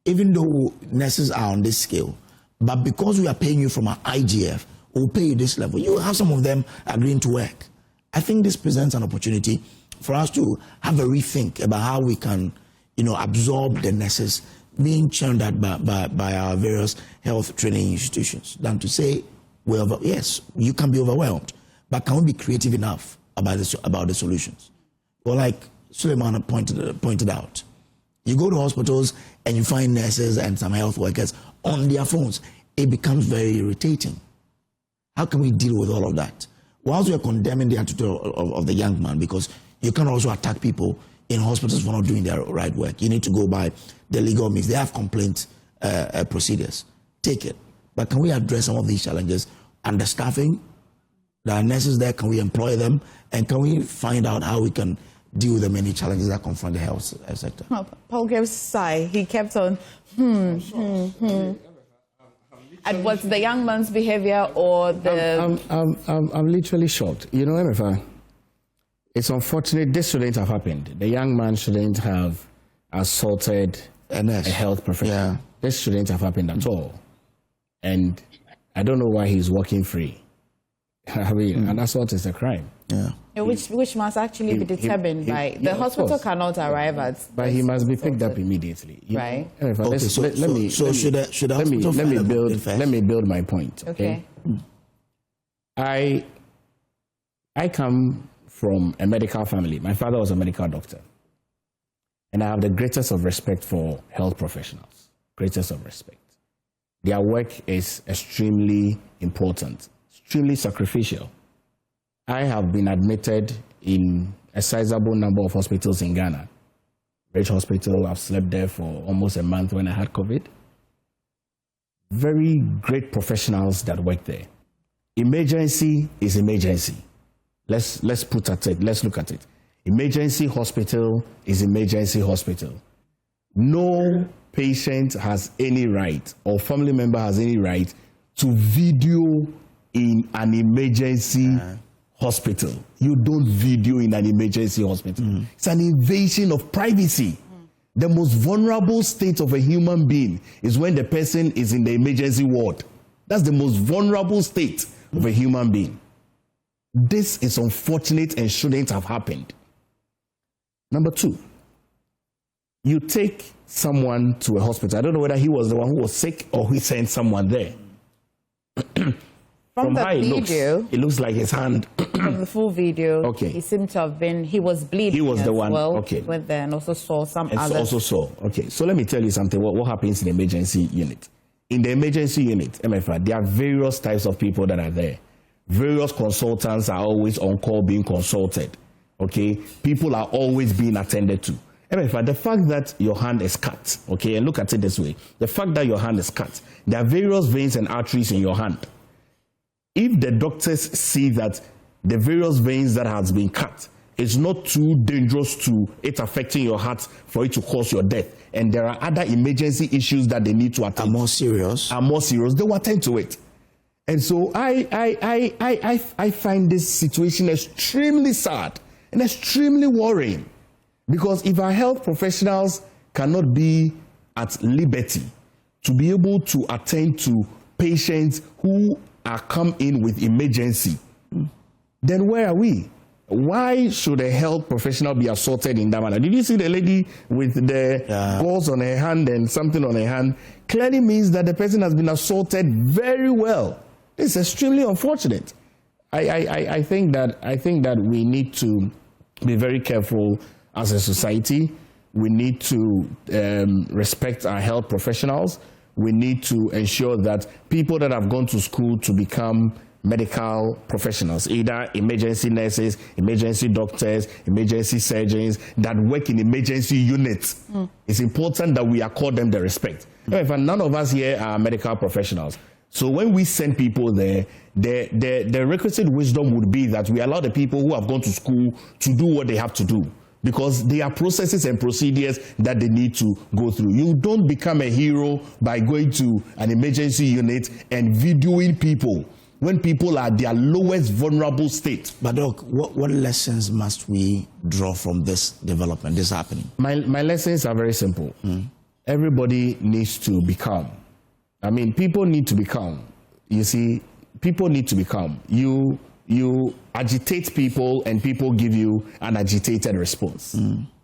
even though nurses are on this scale, but because we are paying you from our IGF, we'll pay you this level. You have some of them agreeing to work. I think this presents an opportunity for us to have a rethink about how we can, absorb the nurses being churned out by our various health training institutions, than to say, well, yes, you can be overwhelmed, but can we be creative enough about the solutions? Well, like Suleiman pointed out, you go to hospitals and you find nurses and some health workers on their phones. It becomes very irritating. How can we deal with all of that? whilst we are condemning the attitude of the young man, because you can also attack people in hospitals for not doing their right work. You need to go by the legal means. They have complaint procedures. Take it. But can we address some of these challenges? Understaffing, there are nurses there, can we employ them? And can we find out how we can deal with the many challenges that confront the health sector? Oh, Paul gave a sigh. He kept on, And what's the young man's behavior or the... I'm literally shocked. You know, MFA, it's unfortunate this shouldn't have happened. The young man shouldn't have assaulted a health professional. Yeah. This shouldn't have happened at all. And I don't know why he's walking free. I mean, an assault is a crime. Yeah. Which must actually be determined by the hospital cannot arrive at. But he must be picked up immediately. Right. Let me build my point. Okay. I come from a medical family. My father was a medical doctor. And I have the greatest of respect for health professionals. Greatest of respect. Their work is extremely important, extremely sacrificial. I have been admitted in a sizable number of hospitals in Ghana. Rich Hospital, I've slept there for almost a month when I had COVID. Very great professionals that work there. Emergency is emergency. Let's look at it. Emergency hospital is emergency hospital. No patient has any right or family member has any right to video in an emergency hospital. You don't video in an emergency hospital. It's an invasion of privacy. The most vulnerable state of a human being is when the person is in the emergency ward. That's the most vulnerable state of a human being. This is unfortunate and shouldn't have happened. Number two, you take someone to a hospital. I don't know whether he was the one who was sick or he sent someone there. From the video, it looks like his hand. From the full video, okay, he seemed to have been. He was bleeding. He was the one. Well, okay, went there and also saw some others. Also saw. Okay, so let me tell you something. What happens in the emergency unit? In the emergency unit, MFA, there are various types of people that are there. Various consultants are always on call being consulted. Okay, people are always being attended to. MFA, the fact that your hand is cut. Okay, and look at it this way: the fact that your hand is cut, there are various veins and arteries in your hand. If the doctors see that the various veins that has been cut is not too dangerous to it affecting your heart for it to cause your death, and there are other emergency issues that they need to attend, are more serious, they will attend to it. And so I find this situation extremely sad and extremely worrying, because if our health professionals cannot be at liberty to be able to attend to patients who are come in with emergency, then where are we? Why should a health professional be assaulted in that manner? Did you see the lady with the gauze on her hand and something on her hand? Clearly means that the person has been assaulted very well. It's extremely unfortunate. I think that we need to be very careful as a society. We need to respect our health professionals. We need to ensure that people that have gone to school to become medical professionals, either emergency nurses, emergency doctors, emergency surgeons that work in emergency units, it's important that we accord them the respect. However, none of us here are medical professionals. So when we send people there, the requisite wisdom would be that we allow the people who have gone to school to do what they have to do, because there are processes and procedures that they need to go through. You don't become a hero by going to an emergency unit and videoing people when people are at their lowest vulnerable state. But Doc, what lessons must we draw from this development, this happening? My lessons are very simple. Everybody needs to be calm. I mean, people need to be calm. You see, people need to be calm. You agitate people and people give you an agitated response.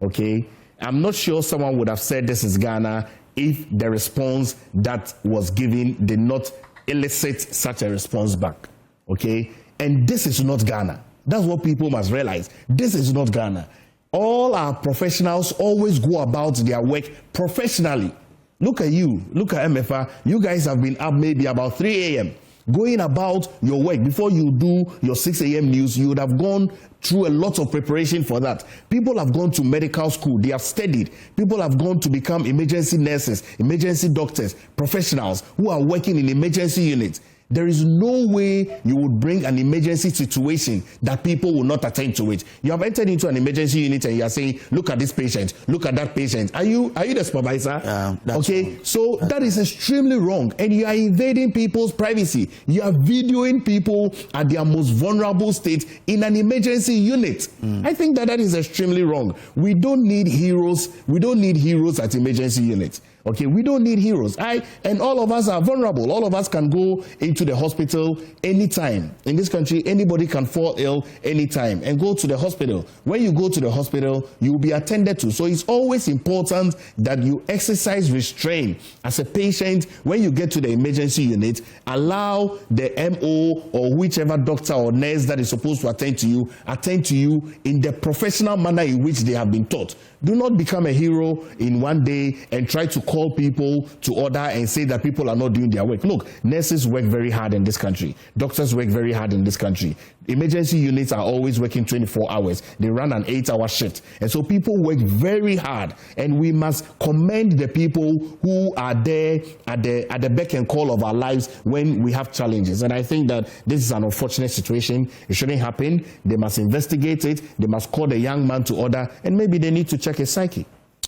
Okay? I'm not sure someone would have said this is Ghana if the response that was given did not elicit such a response back. Okay? And this is not Ghana. That's what people must realize. This is not Ghana. All our professionals always go about their work professionally. Look at you. Look at MFA. You guys have been up maybe about 3 a.m. going about your work. Before you do your 6 a.m. news, you would have gone through a lot of preparation for that. People have gone to medical school, they have studied. People have gone to become emergency nurses, emergency doctors, professionals who are working in emergency units. There is no way you would bring an emergency situation that people will not attend to it. You have entered into an emergency unit and you are saying, look at this patient, look at that patient. Are you the supervisor? Okay, so that is extremely wrong. And you are invading people's privacy. You are videoing people at their most vulnerable state in an emergency unit. I think that is extremely wrong. We don't need heroes. We don't need heroes at emergency units. Okay, we don't need heroes. And all of us are vulnerable. All of us can go into the hospital anytime. In this country, anybody can fall ill anytime and go to the hospital. When you go to the hospital, you will be attended to. So it's always important that you exercise restraint. As a patient, when you get to the emergency unit, allow the MO or whichever doctor or nurse that is supposed to attend to you in the professional manner in which they have been taught. Do not become a hero in one day and try to call people to order and say that people are not doing their work. Look, nurses work very hard in this country. Doctors work very hard in this country. Emergency units are always working 24 hours. They run an 8-hour shift. And so people work very hard. And we must commend the people who are there at the beck and call of our lives when we have challenges. And I think that this is an unfortunate situation. It shouldn't happen. They must investigate it. They must call the young man to order. And maybe they need to check his psyche.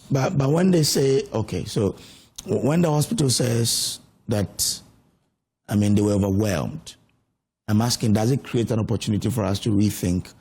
But when they say, okay, so when the hospital says that, I mean, they were overwhelmed, I'm asking, does it create an opportunity for us to rethink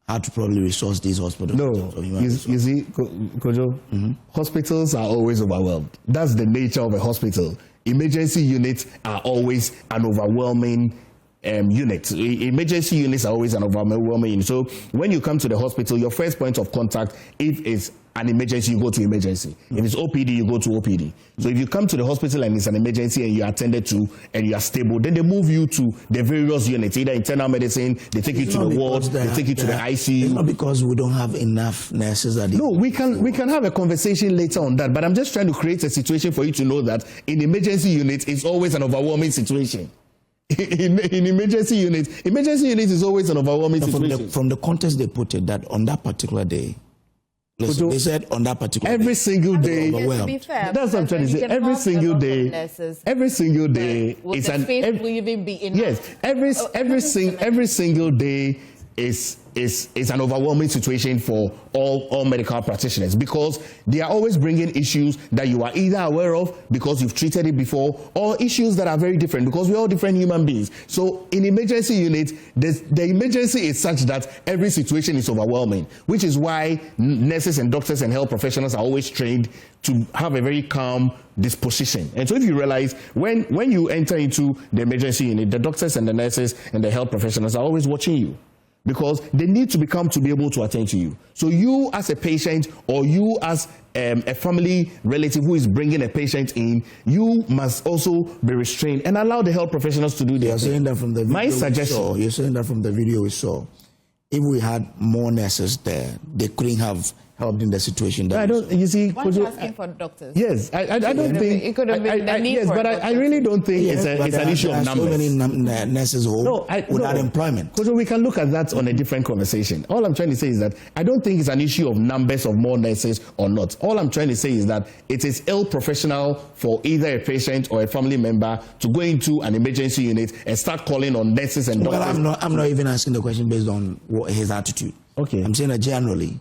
how to probably resource these hospitals? No, you see, Kojo, hospitals are always overwhelmed. That's the nature of a hospital. Emergency units are always an overwhelming unit. Emergency units are always an overwhelming unit. So when you come to the hospital, your first point of contact, if it's an emergency, you go to emergency. If it's OPD, you go to OPD. So if you come to the hospital and it's an emergency and you're attended to and you are stable, then they move you to the various units, either internal medicine, they take you to the ward, they take you to the ICU. It's not because we don't have enough nurses that No, we can have a conversation later on that, but I'm just trying to create a situation for you to know that in emergency units, it's always an overwhelming situation. In emergency units is always an overwhelming situation. From the context they put it, that on that particular day, listen, they said on that particular every day, single day. To be fair, that's what I'm trying to say. Every single day, it's an every single day is an overwhelming situation for all medical practitioners, because they are always bringing issues that you are either aware of because you've treated it before, or issues that are very different because we're all different human beings. So in emergency units, the emergency is such that every situation is overwhelming, which is why nurses and doctors and health professionals are always trained to have a very calm disposition. And so if you realize, when you enter into the emergency unit, the doctors and the nurses and the health professionals are always watching you, because they need to be able to attend to you. So you as a patient, or you as a family relative who is bringing a patient in, you must also be restrained and allow the health professionals to do their thing. You're saying that from the video we saw. If we had more nurses there, they couldn't have helped in the situation. Why are you asking for doctors? Yes, I don't think it could have been the need for doctors. I really don't think it's an issue of numbers. So many nurses without employment. Because we can look at that on a different conversation. All I'm trying to say is that I don't think it's an issue of numbers of more nurses or not. All I'm trying to say is that it is ill-professional for either a patient or a family member to go into an emergency unit and start calling on nurses and doctors. Well, I'm not even asking the question based on his attitude. Okay. I'm saying that generally,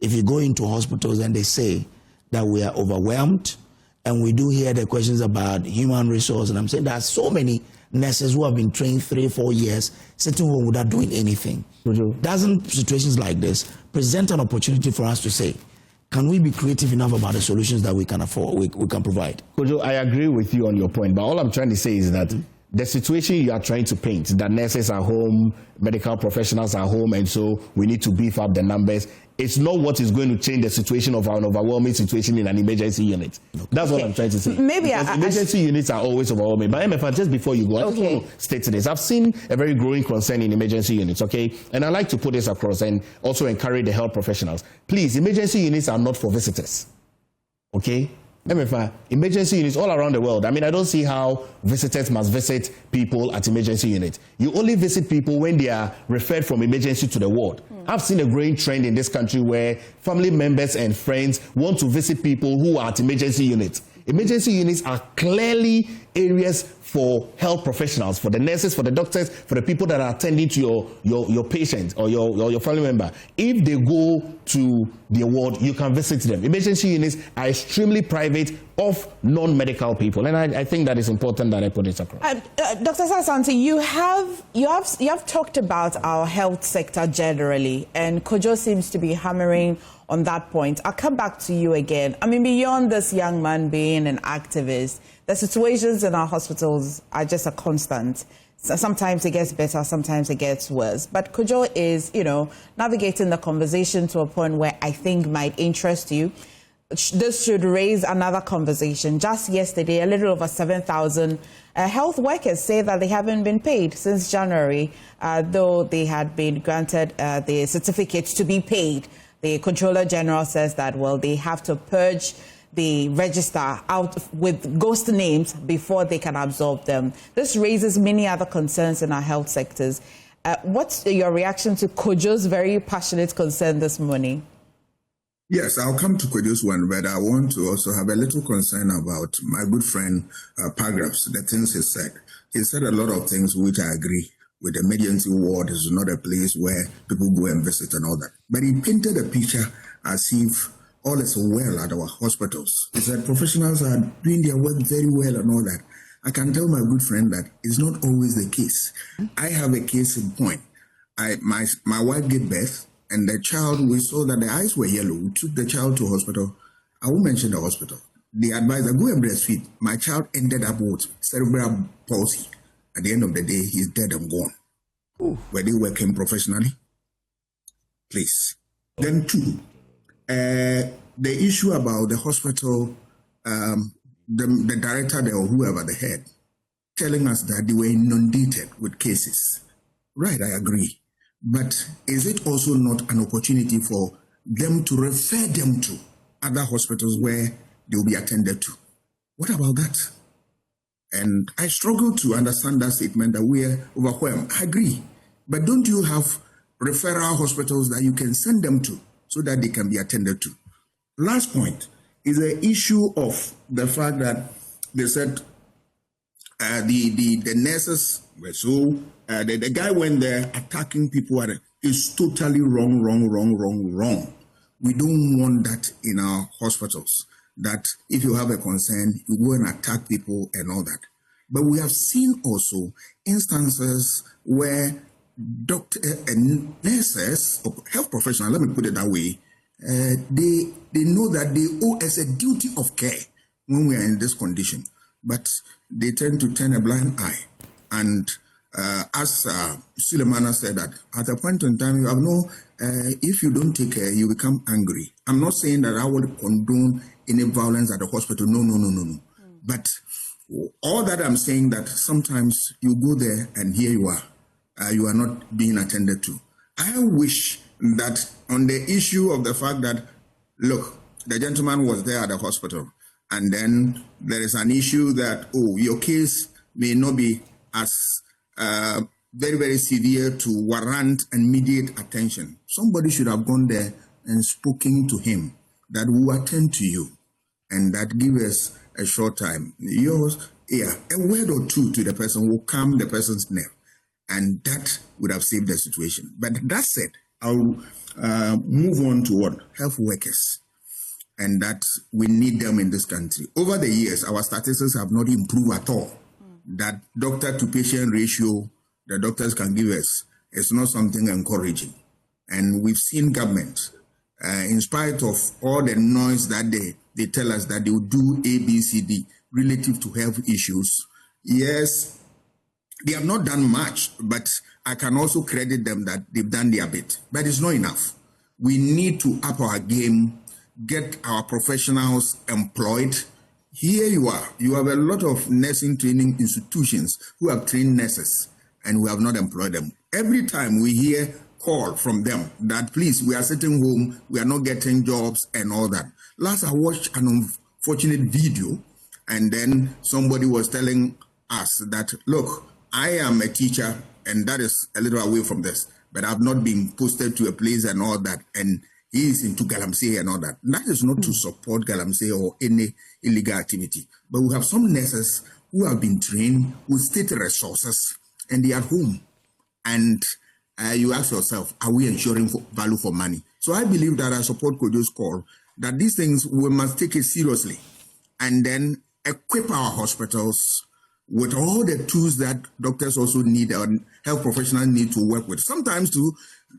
if you go into hospitals and they say that we are overwhelmed, and we do hear the questions about human resource, and I'm saying there are so many nurses who have been trained 3-4 years sitting home without doing anything. Doesn't situations like this present an opportunity for us to say, can we be creative enough about the solutions that we can afford, we can provide? Kojo, I agree with you on your point, but all I'm trying to say is that the situation you are trying to paint, that nurses are home, medical professionals are home, and so we need to beef up the numbers, it's not what is going to change the situation of an overwhelming situation in an emergency unit. That's what I'm trying to say. Maybe emergency units are always overwhelming. But MFA, just before you go, I just want to state this. I've seen a very growing concern in emergency units, okay? And I like to put this across and also encourage the health professionals. Please, emergency units are not for visitors, okay? MFA, emergency units all around the world. I mean, I don't see how visitors must visit people at emergency units. You only visit people when they are referred from emergency to the ward. I've seen a growing trend in this country where family members and friends want to visit people who are at emergency units. Emergency units are clearly areas for health professionals, for the nurses, for the doctors, for the people that are attending to your patient or your family member. If they go to the ward, you can visit them. Emergency units are extremely private of non-medical people, and I think that is important that I put it across. Dr. Asah-Asante, you have talked about our health sector generally, and Kojo seems to be hammering on that point. I'll come back to you again. I mean, beyond this young man being an activist, the situations in our hospitals are just a constant. So sometimes it gets better, sometimes it gets worse. But Kojo is, navigating the conversation to a point where I think might interest you. This should raise another conversation. Just yesterday, a little over 7,000 health workers say that they haven't been paid since January, though they had been granted the certificates to be paid. The Controller General says that, well, they have to purge the register out with ghost names before they can absorb them. This raises many other concerns in our health sectors. What's your reaction to Kojo's very passionate concern this morning? Yes, I'll come to Kojo's one, but I want to also have a little concern about my good friend Paragraphs, the things he said. He said a lot of things which I agree with. The emergency ward is not a place where people go and visit and all that. But he painted a picture as if all is well at our hospitals. He said professionals are doing their work very well and all that. I can tell my good friend that it's not always the case. I have a case in point. My wife gave birth, and the child, we saw that the eyes were yellow. We took the child to hospital. I won't mention the hospital. The advisor, go and breastfeed. My child ended up with cerebral palsy. At the end of the day, he's dead and gone. Ooh. Were they working professionally? Please. Then two, the issue about the hospital, the director there or whoever the head, telling us that they were inundated with cases. Right, I agree. But is it also not an opportunity for them to refer them to other hospitals where they will be attended to? What about that? And I struggle to understand that statement that we are overwhelmed. I agree. But don't you have referral hospitals that you can send them to so that they can be attended to? Last point is the issue of the fact that they said the nurses were so, the guy went there attacking people. It's totally wrong. We don't want that in our hospitals, that if you have a concern, you go and attack people and all that. But we have seen also instances where doctors and nurses, or health professionals, let me put it that way, they know that they owe us a duty of care when we are in this condition, but they tend to turn a blind eye. And as Sulemana said, that at a point in time, you have if you don't take care, you become angry. I'm not saying that I would condone any violence at the hospital. No. But all that I'm saying that sometimes you go there and here you are not being attended to. I wish that on the issue of the fact that, look, the gentleman was there at the hospital, and then there is an issue that, your case may not be as very, very severe to warrant immediate attention. Somebody should have gone there and spoken to him that we will attend to you, and that give us a short time. A word or two to the person will calm the person's nerve, and that would have saved the situation. But that said, I'll move on to what? Health workers, and that we need them in this country. Over the years, our statistics have not improved at all. That doctor-to-patient ratio the doctors can give us is not something encouraging. And we've seen government, in spite of all the noise that they tell us that they will do A, B, C, D relative to health issues. Yes, they have not done much, but I can also credit them that they've done their bit. But it's not enough. We need to up our game, get our professionals employed. Here you are. You have a lot of nursing training institutions who have trained nurses, and we have not employed them. Every time we hear call from them that, please, we are sitting home, we are not getting jobs and all that. Last I watched an unfortunate video, and then somebody was telling us that, look, I am a teacher, and that is a little away from this, but I've not been posted to a place and all that, and he is into galamsey and all that. That is not to support galamsey or any illegal activity. But we have some nurses who have been trained with state resources, and they are at home. And you ask yourself, are we ensuring value for money? So I believe that I support Kojo's call, that these things, we must take it seriously and then equip our hospitals with all the tools that doctors also need and health professionals need to work with. Sometimes too,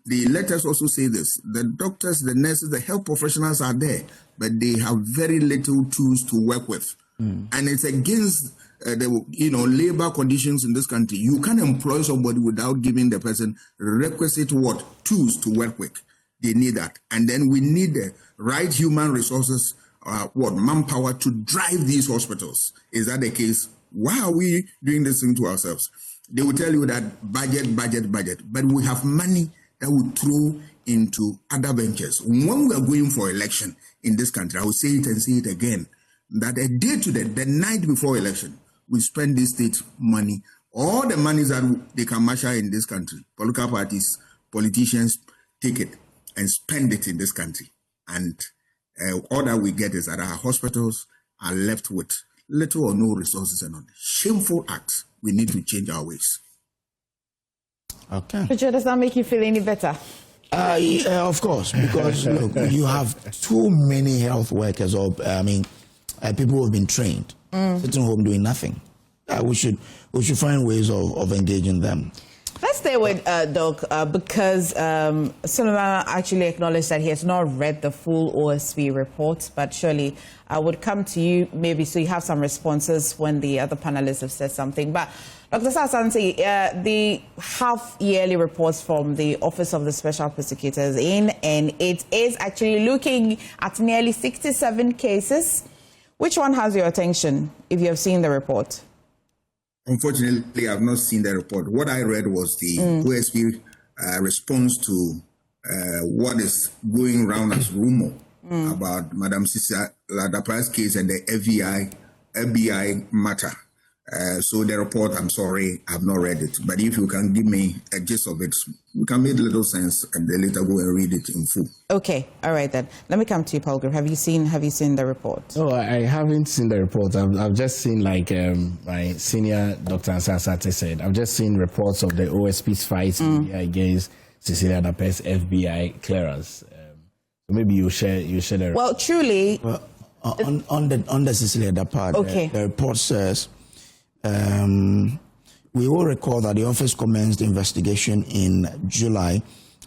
the letters also say this: the doctors, the nurses, the health professionals are there, but they have very little tools to work with. And it's against the labor conditions in this country. You can't employ somebody without giving the person requisite tools to work with. They need that. And then we need the right human resources, manpower to drive these hospitals. Is that the case? Why are we doing this thing to ourselves? They will tell you that budget, but we have money that we throw into other ventures. When we are going for election in this country, I will say it and say it again, that a day to the night before election, we spend this state money, all the monies that they can marshal in this country. Political parties, politicians take it and spend it in this country. And all that we get is that our hospitals are left with little or no resources and on. Shameful acts. We need to change our ways. Okay. Richard, does that make you feel any better? Yeah, of course, because look, you have too many health workers, or people who have been trained, sitting home doing nothing. We should find ways of engaging them. Let's stay with Doc, because Solomon actually acknowledged that he has not read the full OSP report, but surely I would come to you maybe so you have some responses when the other panelists have said something. But Dr. Asah-Asante, the half-yearly reports from the Office of the Special Prosecutor is in, and it is actually looking at nearly 67 cases. Which one has your attention, if you have seen the report? Unfortunately, I've not seen the report. What I read was the OSP response to what is going around as rumor about Madam Sisa Ladapa's case and the FBI matter. So the report, I'm sorry, I've not read it. But if you can give me a gist of it, we can make a little sense and then later go and read it in full. Okay, all right then. Let me come to you, Paul Griff. Have you seen the report? No, I haven't seen the report. I've just seen, like my senior Dr. Asah-Asante said, I've just seen reports of the OSP's fight against Cecilia Dape's FBI clearance. So maybe you share the. Well, truly. Well, on the Cecilia Dape, okay. The report says. We will recall that the office commenced investigation in July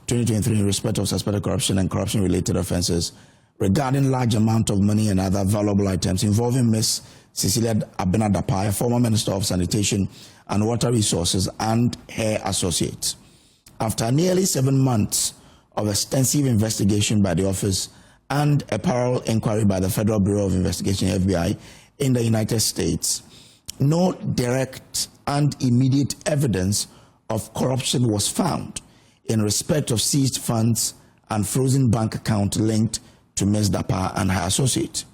2023 in respect of suspected corruption and corruption-related offences regarding large amount of money and other valuable items involving Ms. Cecilia Abena Dape, former Minister of Sanitation and Water Resources, and her associates. After nearly 7 months of extensive investigation by the office and a parallel inquiry by the Federal Bureau of Investigation, FBI, in the United States, no direct and immediate evidence of corruption was found in respect of seized funds and frozen bank account linked to Ms. Dape and her associate,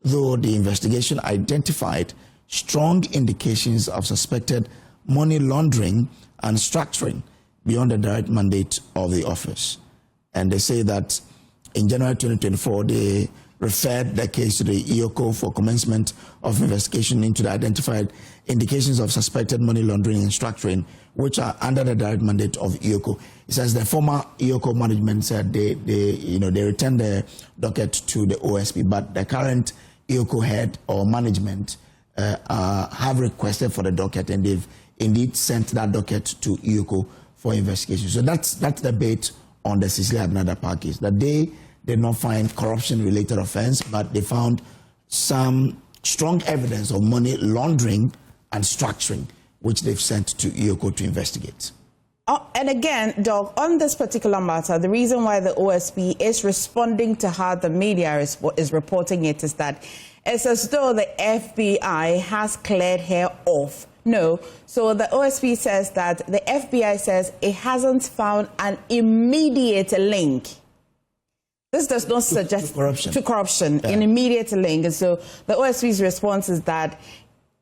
though the investigation identified strong indications of suspected money laundering and structuring beyond the direct mandate of the office. And they say that in January 2024, they referred the case to the EOCO for commencement of investigation into the identified indications of suspected money laundering and structuring, which are under the direct mandate of EOCO. It says the former EOCO management said they returned the docket to the OSP, but the current EOCO head or management have requested for the docket, and they've indeed sent that docket to EOCO for investigation. So that's the bait on the Cecilia Abena Dape case, that they did not find corruption-related offense, but they found some strong evidence of money laundering and structuring, which they've sent to EOCO to investigate. And again, Doc, on this particular matter, the reason why the OSP is responding to how the media is reporting it is that it's as though the FBI has cleared her off. No. So the OSP says that the FBI says it hasn't found an immediate link This does not suggest to corruption. An immediate link. And so the OSP's response is that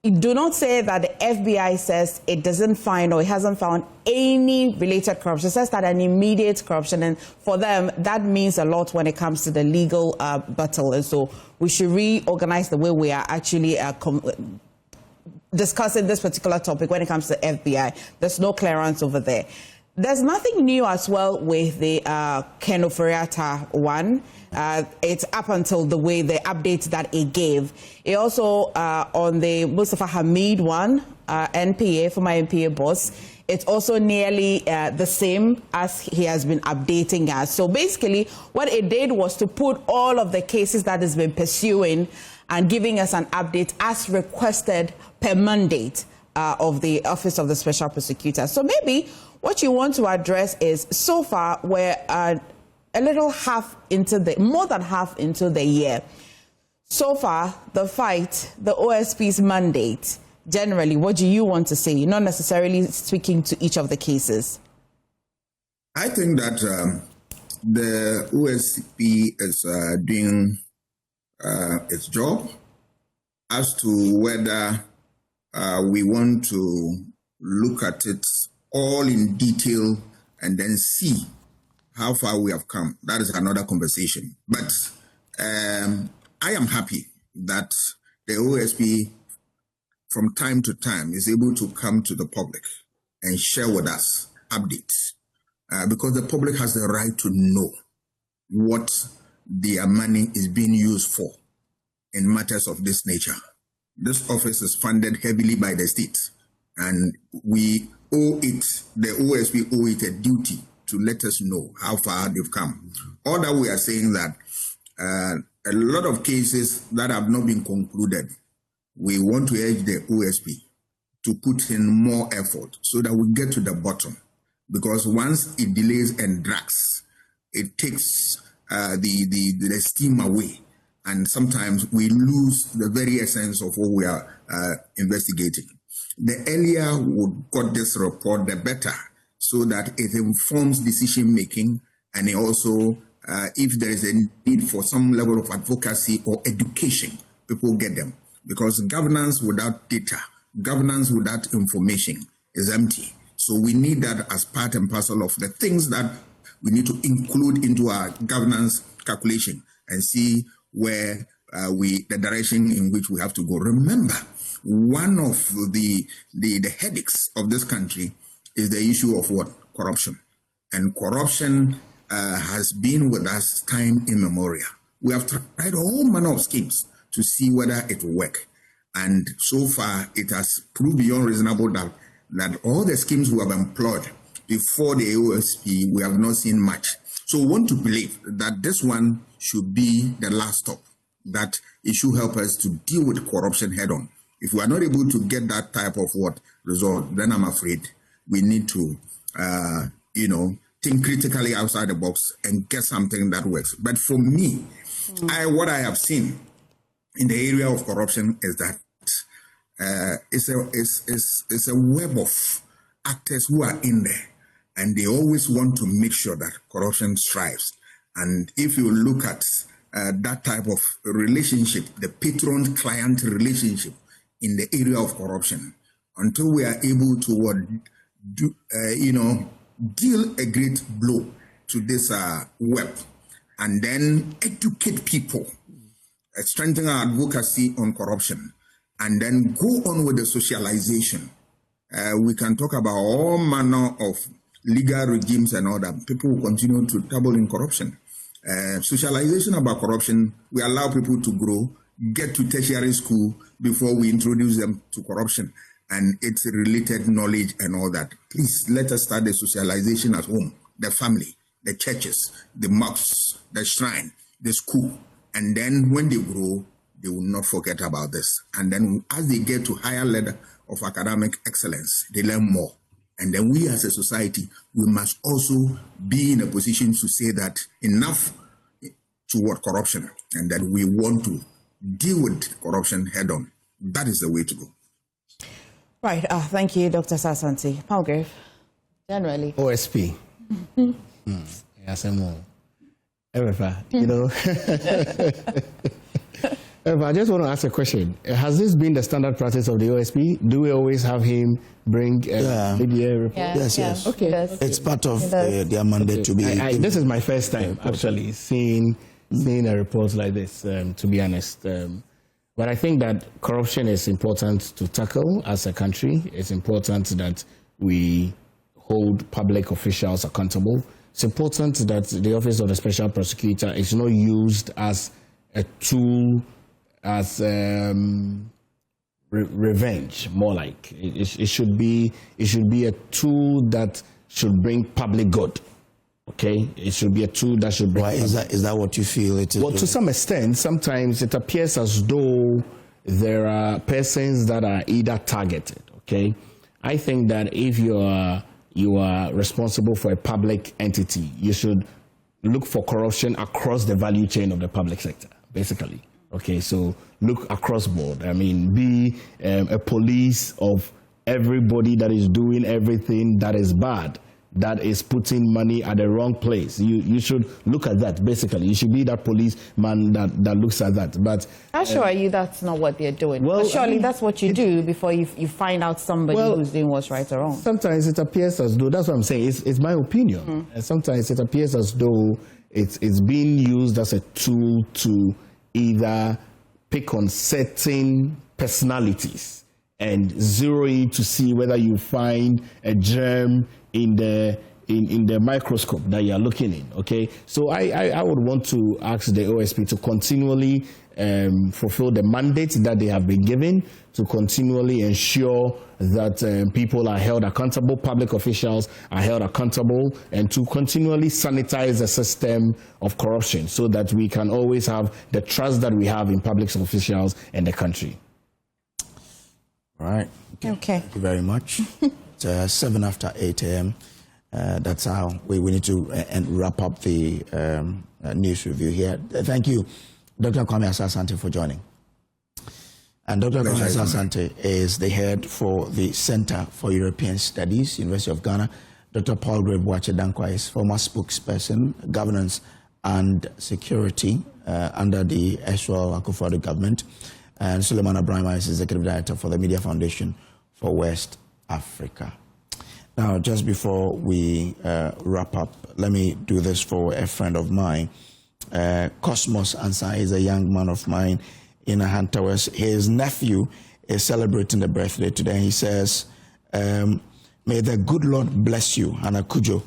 it do not say that the FBI says it doesn't find or it hasn't found any related corruption. It says that an immediate corruption, and for them that means a lot when it comes to the legal battle. And so we should reorganize the way we are actually discussing this particular topic when it comes to FBI. There's no clearance over there. There's nothing new as well with the Ken Ofori-Atta one. It's up until the update that it gave. It also, on the Mustafa Hamid one, NPA, former NPA boss, it's also nearly the same as he has been updating us. So basically, what it did was to put all of the cases that has been pursuing and giving us an update as requested per mandate of the Office of the Special Prosecutor. So maybe what you want to address is, so far we're more than half into the year. So far, the fight, the OSP's mandate, generally, what do you want to say? Not necessarily speaking to each of the cases. I think that the OSP is doing its job. As to whether we want to look at it all in detail and then see how far we have come, that is another conversation. But I am happy that the OSP from time to time is able to come to the public and share with us updates, because the public has the right to know what their money is being used for in matters of this nature. This office is funded heavily by the state, and we owe it, the OSP owe it a duty to let us know how far they've come. All that we are saying that a lot of cases that have not been concluded, we want to urge the OSP to put in more effort so that we get to the bottom. Because once it delays and drags, it takes the steam away. And sometimes we lose the very essence of what we are investigating. The earlier we got this report, the better, so that it informs decision-making, and it also, if there is a need for some level of advocacy or education, people get them. Because governance without data, governance without information is empty. So we need that as part and parcel of the things that we need to include into our governance calculation and see where the direction in which we have to go. Remember, one of the headaches of this country is the issue of what? Corruption. And corruption has been with us time immemorial. We have tried all manner of schemes to see whether it will work. And so far, it has proved beyond reasonable doubt that all the schemes we have employed before the OSP, we have not seen much. So we want to believe that this one should be the last stop, that it should help us to deal with corruption head on. If we are not able to get that type of result, then I'm afraid we need to, think critically outside the box and get something that works. But for me, what I have seen in the area of corruption is that it's a web of actors who are in there, and they always want to make sure that corruption strives. And if you look at that type of relationship, the patron-client relationship in the area of corruption, until we are able to deal a great blow to this web, and then educate people, strengthen our advocacy on corruption, and then go on with the socialization. We can talk about all manner of legal regimes and all that. People will continue to dabble in corruption. Socialization about corruption, we allow people to grow, get to tertiary school before we introduce them to corruption and its related knowledge and all that. Please let us start the socialization at home, the family, the churches, the mosques, the shrine, the school. And then when they grow, they will not forget about this. And then as they get to higher level of academic excellence, they learn more. And then we as a society, we must also be in a position to say that enough toward corruption, and that we want to deal with corruption head on. That is the way to go. Right. Thank you, Dr. Asah-Asante. Palgrave, generally. OSP. Yes, more. Erefa, you know. Erefa, I just want to ask a question. Has this been the standard practice of the OSP? Do we always have him bring media report? Yes. Okay. It's part of their mandate to be. This is my first time actually seeing a report like this, to be honest. But I think that corruption is important to tackle as a country. It's important that we hold public officials accountable. It's important that the Office of the Special Prosecutor is not used as a tool, as revenge, more like. It should be a tool that should bring public good. Okay, it should be a tool that should bring. Why is that what you feel it is? Well, to some extent, sometimes it appears as though there are persons that are either targeted. Okay, I think that if you are responsible for a public entity, you should look for corruption across the value chain of the public sector, basically. Okay, so look across board. I mean, be a police of everybody that is doing everything that is bad, that is putting money at the wrong place. You should look at that, basically. You should be that policeman that looks at that. But how sure are you that's not what they're doing? Well, surely that's what you do before you find out somebody who's doing what's right or wrong. Sometimes it appears as though, that's what I'm saying, it's my opinion. And sometimes it appears as though it's being used as a tool to either pick on certain personalities and zero in to see whether you find a germ in the microscope that you are looking in. Okay, so I would want to ask the OSP to continually fulfill the mandate that they have been given, to continually ensure that people are held accountable, public officials are held accountable, and to continually sanitize the system of corruption so that we can always have the trust that we have in public officials and the country. All right. Okay. Thank you very much. It's 7 after 8 a.m. That's how we need to wrap up the news review here. Thank you, Dr. Kwame Asah-Asante, for joining. And Dr. Kwame Asah-Asante is the head for the Center for European Studies, University of Ghana. Dr. Paul Dankwa is former spokesperson, governance and security under the Electoral government. And Suleiman Abrahima is executive director for the Media Foundation for West Africa. Now, just before we wrap up, let me do this for a friend of mine. Cosmos Ansah is a young man of mine in Ahantawes. His nephew is celebrating the birthday today. He says, may the good Lord bless you, Hannah Kujo.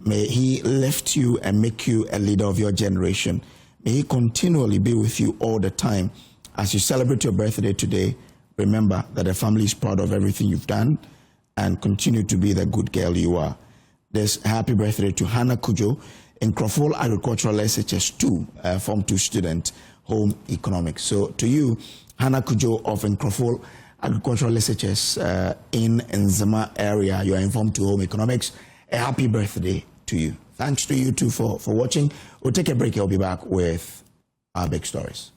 May he lift you and make you a leader of your generation. May he continually be with you all the time. As you celebrate your birthday today, remember that the family is proud of everything you've done and continue to be the good girl you are. This happy birthday to Hannah Kujo, Electoral Agricultural SHS2, Form 2 student, Home Economics. So to you, Hannah Kujo of Electoral Agricultural SHS in Nzema area, you are in Form 2 Home Economics. A happy birthday to you. Thanks to you too for watching. We'll take a break. I'll be back with our big stories.